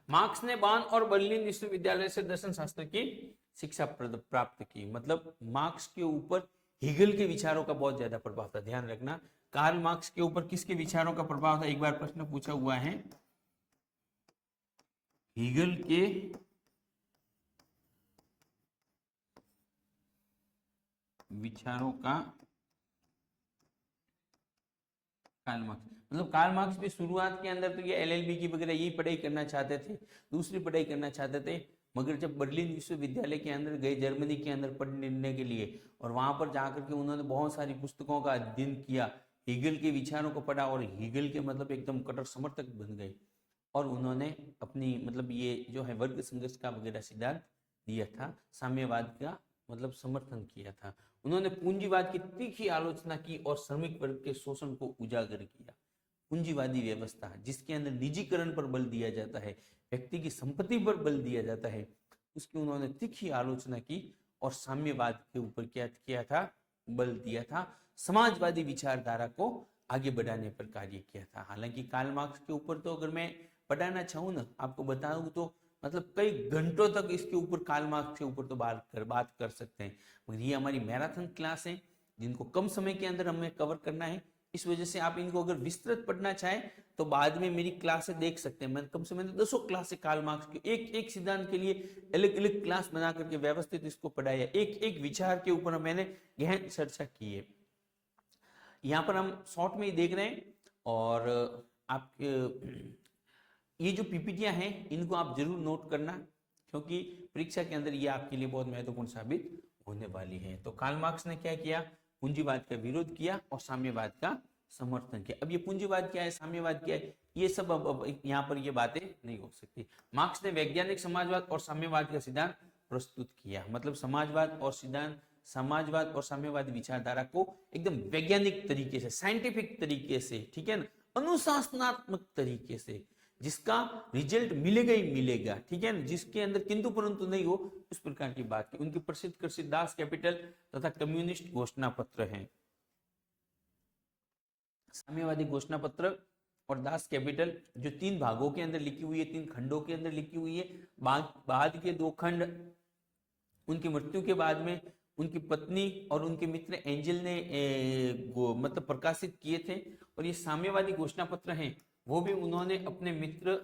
मार्क्स ने बॉन और बर्लिन विश्वविद्यालय से दर्शन शास्त्र की शिक्षा प्राप्त की। मतलब मार्क्स के ऊपर हीगल के विचारों का बहुत ज्यादा प्रभाव था। ध्यान रखना, कार्ल मार्क्स के ऊपर किसके विचारों का प्रभाव था? एक बार प्रश्न पूछा हुआ है, हीगल के विचारों का कार्ल मार्क्स, मतलब कार्ल मार्क्स भी शुरुआत के अंदर तो ये एलएलबी की वगैरह यही पढ़ाई करना चाहते थे, दूसरी पढ़ाई करना चाहते थे। मगर जब बर्लिन विश्वविद्यालय के अंदर गए, जर्मनी के अंदर पढ़ने के लिए, और वहां पर जाकर के उन्होंने बहुत सारी पुस्तकों का अध्ययन किया, हीगल के विचारों को पढ़ा, और हीगल के मतलब एकदम कट्टर समर्थक बन गए। और उन्होंने अपनी मतलब ये जो है वर्ग संघर्ष का वगैरह सिद्धांत दिया था, साम्यवाद का मतलब समर्थन किया था। उन्होंने पूंजीवाद की तीखी आलोचना की और श्रमिक वर्ग के शोषण को उजागर किया। पूंजीवादी व्यवस्था जिसके अंदर निजीकरण पर बल दिया जाता है, व्यक्ति की संपत्ति पर बल दिया जाता है, उसकी उन्होंने तीखी आलोचना की और साम्यवाद के ऊपर क्या किया था, बल दिया था। समाजवादी विचारधारा को आगे बढ़ाने पर कार्य किया था। हालांकि कार्ल मार्क्स के ऊपर तो अगर मैं पढ़ाना चाहूँ ना, आपको बताऊं तो मतलब कई घंटों तक इसके ऊपर, कार्ल मार्क्स के ऊपर तो बात कर सकते हैं। मगर ये हमारी मैराथन क्लास है जिनको कम समय के अंदर हमें कवर करना है। इस वजह से आप इनको अगर विस्तृत पढ़ना चाहें तो बाद में मेरी क्लासें देख सकते हैं। मैंने कम से मैंने 200 क्लास कार्ल मार्क्स के एक सिद्धांत के लिए अलग अलग क्लास बना करके व्यवस्थित इसको पढ़ाया। एक विचार के ऊपर मैंने गहन चर्चा की है। यहाँ पर हम शॉर्ट में ही देख रहे हैं, और आप ये जो पीपीटियां हैं इनको आप जरूर नोट करना, क्योंकि परीक्षा के अंदर ये आपके लिए बहुत महत्वपूर्ण साबित होने वाली है। तो कार्ल मार्क्स ने क्या किया? पूंजीवाद का विरोध किया और साम्यवाद का समर्थन किया। अब ये पूंजीवाद क्या है, साम्यवाद क्या है, ये सब अब यहाँ पर ये बातें नहीं हो सकती। मार्क्स ने वैज्ञानिक समाजवाद और साम्यवाद का सिद्धांत प्रस्तुत किया। मतलब समाजवाद और साम्यवादी विचारधारा को एकदम वैज्ञानिक तरीके से, साइंटिफिक तरीके से, ठीक है ना, अनुशासनात्मक तरीके से, जिसका रिजल्ट मिलेगा ही मिलेगा, ठीक है ना, जिसके अंदर किंतु परंतु नहीं हो, उस प्रकार की बात की। उनकी प्रसिद्ध दास कैपिटल तथा कम्युनिस्ट घोषणा पत्र हैं। साम्यवादी घोषणा पत्र और दास कैपिटल जो 3 भागों के अंदर लिखी हुई है, 3 खंडों के अंदर लिखी हुई है। बाद के 2 खंड उनकी मृत्यु के बाद में उनकी पत्नी और उनके मित्र एंजल ने मतलब प्रकाशित किए थे। और ये साम्यवादी घोषणा पत्र हैं वो भी उन्होंने अपने मित्र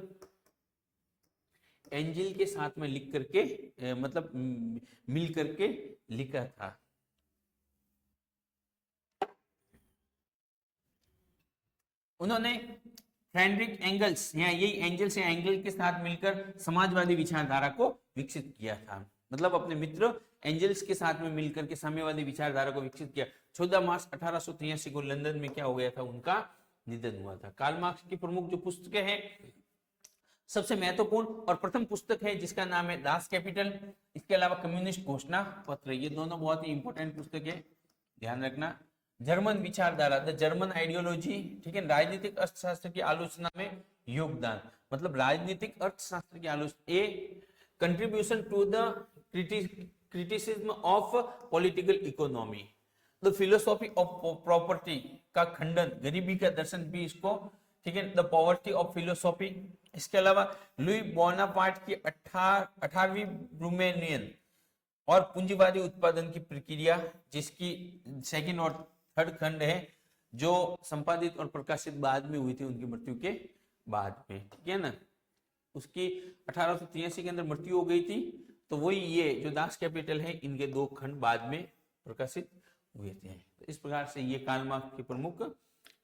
एंजल के साथ में लिख करके मतलब मिल करके लिखा था। उन्होंने फ्रेडरिक एंगल्स या यही एंजल्स या एंगल के साथ मिलकर समाजवादी विचारधारा को विकसित किया था। मतलब अपने मित्र एंजल्स के साथ में मिलकर के साम्यवादी विचारधारा को विकसित किया। 14 मार्च 1883 को लंदन में क्या हो गया था, उनका निधन हुआ था। कार्ल मार्क्स की प्रमुख जो पुस्तकें हैं, सबसे महत्वपूर्ण और प्रथम पुस्तक है जिसका नाम है दास कैपिटल। इसके अलावा कम्युनिस्ट घोषणा पत्र, ये दोनों बहुत ही इंपॉर्टेंट पुस्तक है, ध्यान रखना। जर्मन विचारधारा, द जर्मन आइडियोलॉजी, ठीक है। राजनीतिक अर्थशास्त्र की आलोचना में योगदान, मतलब राजनीतिक अर्थशास्त्र की आलोचना। A contribution to the criticism of political economy, the philosophy of property का खंडन, गरीबी का दर्शन भी इसको, ठीक है, द पॉवर्टी ऑफ फिलोसॉफी। इसके अलावा लुई बोनापार्ट की 18वीं ब्रूमेनियन और पूंजीवादी उत्पादन की प्रक्रिया, जिसकी सेकंड और थर्ड खंड है, जो संपादित और प्रकाशित बाद में हुई थी उनकी मृत्यु के बाद में, ठीक है ना। उसकी 1883 के अंदर मृत्यु हो गई थी। तो वही ये जो दास कैपिटल है, इनके 2 खंड बाद में प्रकाशित हुए थे। तो इस प्रकार से ये कार्ल मार्क्स की प्रमुख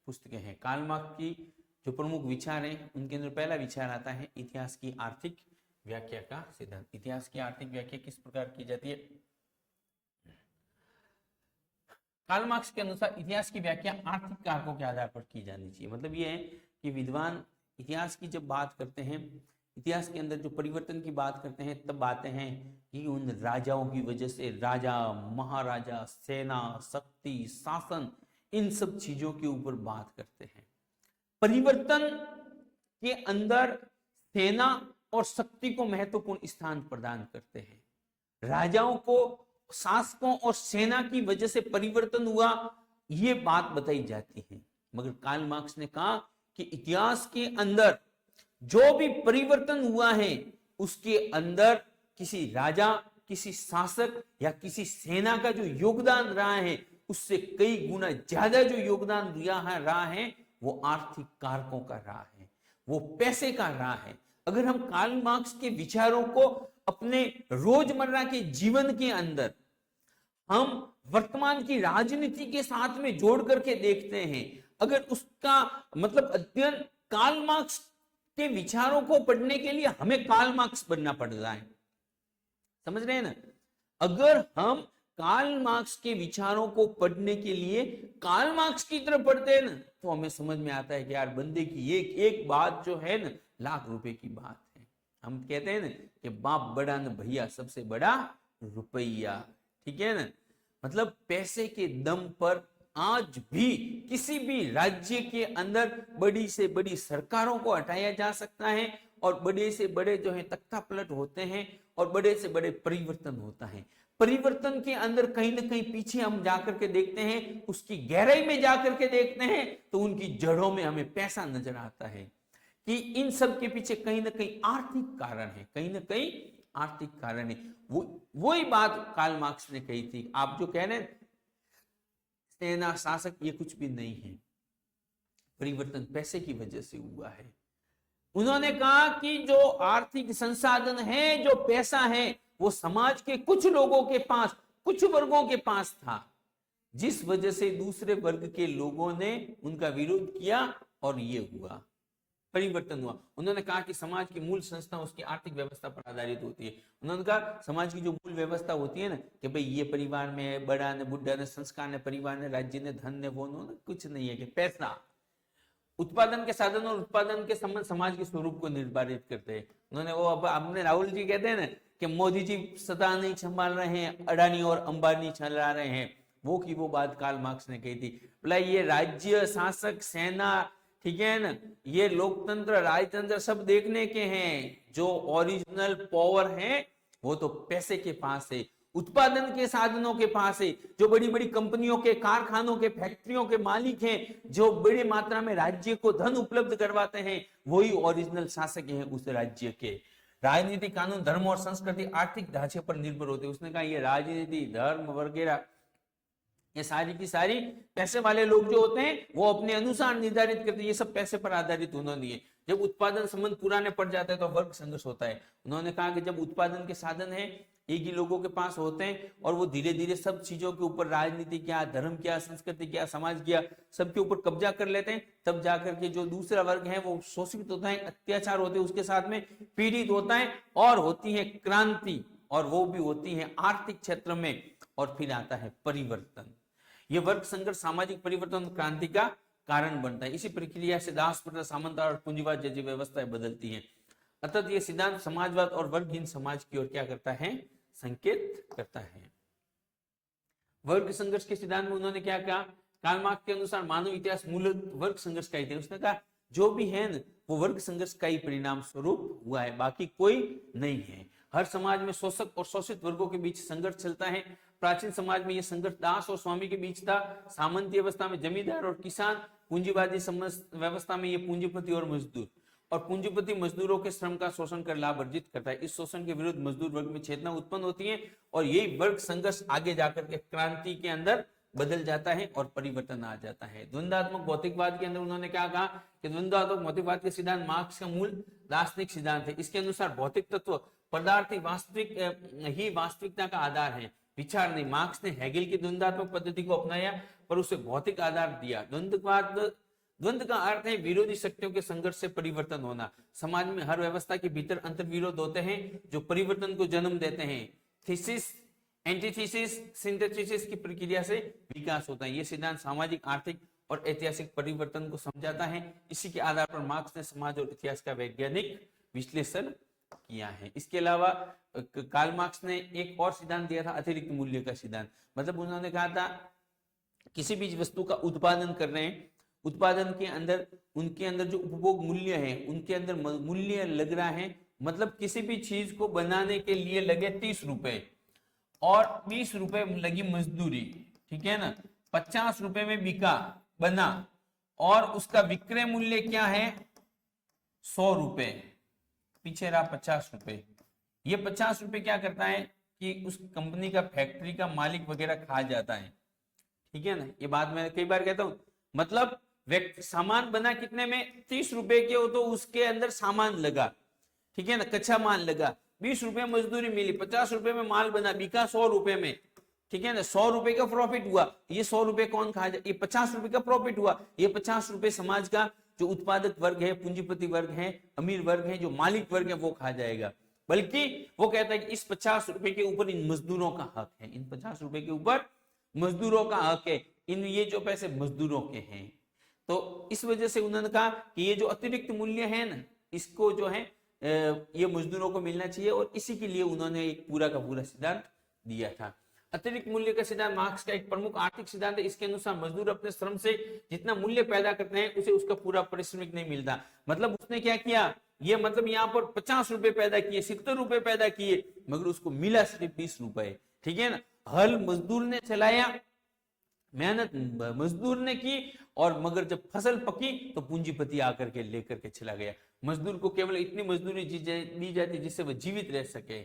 पुस्तकें हैं। कार्ल मार्क्स की जो प्रमुख विचार हैं, उनके अंदर पहला विचार आता है इतिहास की आर्थिक व्याख्या का सिद्धांत। इतिहास की आर्थिक व्याख्या किस प्रकार की जाती है? कार्ल मार्क्स के अनुसार इतिहास की व्याख्या आर्थिक कारकों के आधार पर की जानी चाहिए। मतलब ये है कि विद्वान इतिहास की जब बात करते हैं, इतिहास के अंदर जो परिवर्तन की बात करते हैं, तब आते हैं कि उन राजाओं की वजह से, राजा, महाराजा, सेना, शक्ति, शासन, इन सब चीजों के ऊपर बात करते हैं। परिवर्तन के अंदर सेना और शक्ति को महत्वपूर्ण स्थान प्रदान करते हैं। राजाओं को, शासकों और सेना की वजह से परिवर्तन हुआ, ये बात बताई जाती है। मगर कार्ल मार्क्स ने कहा कि इतिहास के अंदर जो भी परिवर्तन हुआ है, उसके अंदर किसी राजा, किसी शासक या किसी सेना का जो योगदान रहा है, उससे कई गुना ज्यादा जो योगदान रहा है, वो आर्थिक कारकों का रहा है, वो पैसे का रहा है। अगर हम कार्ल मार्क्स के विचारों को अपने रोजमर्रा के जीवन के अंदर हम वर्तमान की राजनीति के साथ में जोड़ करके देखते हैं, अगर उसका मतलब अध्ययन कार्ल मार्क्स के विचारों को पढ़ने के लिए हमें कार्ल मार्क्स बनना पड़ रहा है, समझ रहे हैं ना। अगर हम कार्ल मार्क्स के विचारों को पढ़ने के लिए कार्ल मार्क्स की तरफ पढ़ते हैं ना, तो हमें समझ में आता है कि यार बंदे की एक एक बात जो है ना, लाख रुपए की बात है। हम कहते हैं ना कि बाप बड़ा न भैया, सबसे बड़ा रुपया, ठीक है ना। मतलब पैसे के दम पर आज भी किसी भी राज्य के अंदर बड़ी से बड़ी सरकारों को हटाया जा सकता है, और बड़े से बड़े जो है तख्ता पलट होते हैं, और बड़े से बड़े परिवर्तन होता है। परिवर्तन के अंदर कहीं ना कहीं पीछे हम जाकर के देखते हैं, उसकी गहराई में जाकर के देखते हैं, तो उनकी जड़ों में हमें पैसा नजर आता है कि इन सब के पीछे कहीं ना कहीं आर्थिक कारण है, कहीं ना कहीं आर्थिक कारण है। वही बात कार्ल मार्क्स ने कही थी। आप जो कह रहे हैं सेना, शासक, ये कुछ भी नहीं है, परिवर्तन पैसे की वजह से हुआ है। उन्होंने कहा कि जो आर्थिक संसाधन है, जो पैसा है, वो समाज के कुछ लोगों के पास, कुछ वर्गों के पास था, जिस वजह से दूसरे वर्ग के लोगों ने उनका विरोध किया और ये हुआ, परिवर्तन हुआ। उन्होंने कहा कि समाज की मूल संस्था उसकी आर्थिक व्यवस्था पर आधारित होती है। उन्होंने कहा समाज की जो मूल व्यवस्था होती है ना, कि भाई ये परिवार में बड़ा ने, बुढ़ा ने, संस्कार ने, परिवार ने, राज्य ने, धन ने, वो ने, कुछ नहीं है कि पैसा। उत्पादन के साधन और उत्पादन के संबंध समाज के स्वरूप को निर्धारित करते हैं। उन्होंने वो अपने राहुल जी कहते हैं ना कि मोदी जी सत्ता नहीं संभाल रहे हैं, अडानी और अंबानी चला रहे हैं, वो की वो बात कार्ल मार्क्स ने कही थी। बोला ये राज्य, शासक, सेना, ठीक है ना, ये लोकतंत्र, राजतंत्र सब देखने के हैं, जो ओरिजिनल पावर है वो तो पैसे के पास है, उत्पादन के साधनों के पास है। जो बड़ी बड़ी कंपनियों के, कारखानों के, फैक्ट्रियों के मालिक हैं, जो बड़ी मात्रा में राज्य को धन उपलब्ध करवाते हैं, वही ओरिजिनल शासक हैं उस राज्य के। राजनीतिक कानून धर्म और संस्कृति आर्थिक ढांचे पर निर्भर होते हैं। उसने कहा ये राजनीति धर्म वगैरह ये सारी की सारी पैसे वाले लोग जो होते हैं वो अपने अनुसार निर्धारित करते हैं, ये सब पैसे पर आधारित उन्होंने दिए। जब उत्पादन संबंध पुराने पड़ जाते हैं तो वर्ग संघर्ष होता है। उन्होंने कहा कि जब उत्पादन के साधन है एक ही लोगों के पास होते हैं और वो धीरे धीरे सब चीजों के ऊपर राजनीति क्या, धर्म क्या, संस्कृति क्या, समाज क्या, सबके ऊपर कब्जा कर लेते हैं, तब जाकर के जो दूसरा वर्ग है वो शोषित होता है, अत्याचार होते हैं, उसके साथ में पीड़ित होता है और होती है क्रांति, और वो भी होती है आर्थिक क्षेत्र में, और फिर आता है परिवर्तन। ये वर्ग संघर्ष सामाजिक परिवर्तन क्रांति का कारण बनता है। इसी प्रक्रिया से दास प्रथा, सामंतवाद और पूंजीवाद जैसी व्यवस्थाएं बदलती हैं। अतः ये सिद्धांत समाजवाद और वर्गहीन समाज की ओर क्या करता है, संकेत करता है। वर्ग संघर्ष के सिद्धांत में उन्होंने क्या कहा, कार्ल मार्क्स के अनुसार मानव इतिहास मूलतः वर्ग संघर्ष का ही है। उसने कहा जो भी है न वो वर्ग संघर्ष का ही परिणाम स्वरूप हुआ है, बाकी कोई नहीं है। हर समाज में शोषक और शोषित वर्गों के बीच संघर्ष चलता है। प्राचीन समाज में यह संघर्ष दास और स्वामी के बीच था, सामंतीय अवस्था में जमींदार और किसान, पूंजीवादी व्यवस्था में ये पूंजीपति और मजदूर, और पूंजीपति मजदूरों के श्रम का शोषण कर लाभ अर्जित करता है। इस शोषण के विरुद्ध मजदूर वर्ग में चेतना उत्पन्न होती है और यही वर्ग संघर्ष आगे जाकर के क्रांति के अंदर बदल जाता है और परिवर्तन आ जाता है। द्वंद्वात्मक भौतिकवाद के अंदर उन्होंने क्या कहा कि द्वंद्वात्मक भौतिकवाद के सिद्धांत मार्क्स का मूल दार्शनिक सिद्धांत है। इसके अनुसार भौतिक तत्व पदार्थ ही वास्तविकता का आधार है, विचार नहीं। मार्क्स ने हेगेल की द्वंद्वात्मक पद्धति को अपनाया पर उसे भौतिक आधार दिया। द्वंद्व का अर्थ है विरोधी शक्तियों के संघर्ष से परिवर्तन होना। समाज में हर व्यवस्था के भीतर अंतर्विरोध होते हैं जो परिवर्तन को जन्म देते हैं। थीसिस, एंटीथीसिस, सिंथेसिस की प्रक्रिया से विकास होता है। ये सिद्धांत सामाजिक, आर्थिक और ऐतिहासिक परिवर्तन को समझाता है। इसी के आधार पर मार्क्स ने समाज और इतिहास का वैज्ञानिक विश्लेषण किया है। इसके अलावा कार्ल मार्क्स ने एक और सिद्धांत दिया था, अतिरिक्त मूल्य का सिद्धांत। मतलब उन्होंने कहा था किसी भी वस्तु का उत्पादन कर रहे हैं, उत्पादन के अंदर उनके अंदर जो उपभोग मूल्य है उनके अंदर मूल्य लग रहा है। मतलब किसी भी चीज को बनाने के लिए लगे 30 रुपए और 20 रुपए लगी मजदूरी, ठीक है ना, 50 रुपए में बिका बना और उसका विक्रय मूल्य क्या है 100 रुपए, पीछे रहा 50 रुपए। ये 50 रुपए क्या करता है कि उस कंपनी का, फैक्ट्री का मालिक वगैरह खा जाता है, ठीक है ना। ये बात मैं कई बार कहता हूं। मतलब सामान बना कितने में, 30 रुपए के हो तो उसके अंदर सामान लगा, ठीक है ना, कच्चा माल लगा, 20 रुपए मजदूरी मिली, 50 रुपए में माल बना, बिका 100 रुपए में, ठीक है ना, 100 रुपए का प्रॉफिट हुआ। ये 100 रुपए कौन खा जाए, ये 50 रुपए का प्रॉफिट हुआ। ये 50 रुपए समाज का जो उत्पादक वर्ग है, पूंजीपति वर्ग है, अमीर वर्ग है, जो मालिक वर्ग है वो खा जाएगा। बल्कि वो कहता है कि इस 50 रुपए के ऊपर इन मजदूरों का हक है, इन 50 रुपए के ऊपर मजदूरों का हक है, इन ये जो पैसे मजदूरों के हैं। तो इस वजह से उन्होंने कहा कि ये जो अतिरिक्त मूल्य है ना, इसको जो है ये मजदूरों को मिलना चाहिए, और इसी के लिए उन्होंने एक पूरा का पूरा सिद्धांत दिया था। अतिरिक्त मूल्य का सिद्धांत मार्क्स का एक प्रमुख आर्थिक सिद्धांत है। इसके अनुसार मजदूर अपने श्रम से जितना मूल्य पैदा करते हैं उसे उसका पूरा पारिश्रमिक नहीं मिलता। मतलब उसने क्या किया, ये मतलब यहाँ पर 50 रुपए पैदा किए, 70 रुपए पैदा किए, मगर उसको मिला सिर्फ 20 रुपए, ठीक है ना। हल मजदूर ने चलाया, मेहनत मजदूर ने की, और मगर जब फसल पकी तो पूंजीपति आकर के लेकर के चला गया। मजदूर को केवल इतनी मजदूरी दी जाती जिससे वह जीवित रह सके।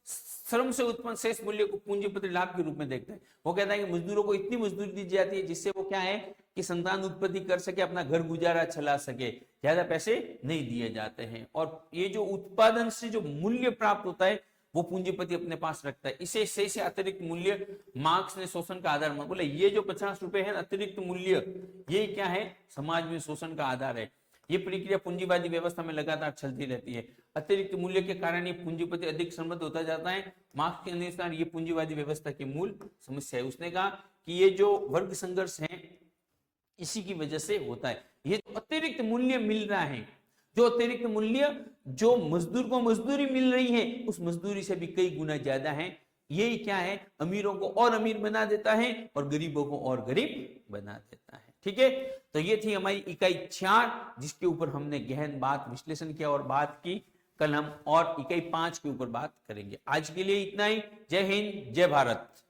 श्रम से उत्पन्न शेष मूल्य को पूंजीपति लाभ के रूप में देखता है। वो कहता है कि मजदूरों को इतनी मजदूरी दी जाती है जिससे वो क्या है कि संतान उत्पत्ति कर सके, अपना घर गुजारा चला सके, ज्यादा पैसे नहीं दिए जाते हैं। और ये जो उत्पादन से जो मूल्य प्राप्त होता है वो पूंजीपति अपने पास रखता है। इसे शेष अतिरिक्त मूल्य मार्क्स ने शोषण का आधार माना। बोले ये जो 50 रुपए है अतिरिक्त मूल्य, ये क्या है, समाज में शोषण का आधार है। ये प्रक्रिया पूंजीवादी व्यवस्था में लगातार चलती रहती है। अतिरिक्त मूल्य के कारण ये पूंजीपति अधिक समृद्ध होता जाता है। मार्क्स के अनुसार ये पूंजीवादी व्यवस्था की मूल समस्या है। उसने कहा कि ये जो वर्ग संघर्ष है इसी की वजह से होता है। ये जो अतिरिक्त मूल्य मिल रहा है, जो अतिरिक्त मूल्य जो मजदूर को मजदूरी मिल रही है उस मजदूरी से भी कई गुना ज्यादा है। यही क्या है, अमीरों को और अमीर बना देता है और गरीबों को और गरीब बना देता है। ठीक है, तो ये थी हमारी इकाई 4 जिसके ऊपर हमने गहन बात विश्लेषण किया और बात की। कल हम और इकाई 5 के ऊपर बात करेंगे। आज के लिए इतना ही। जय हिंद, जय भारत।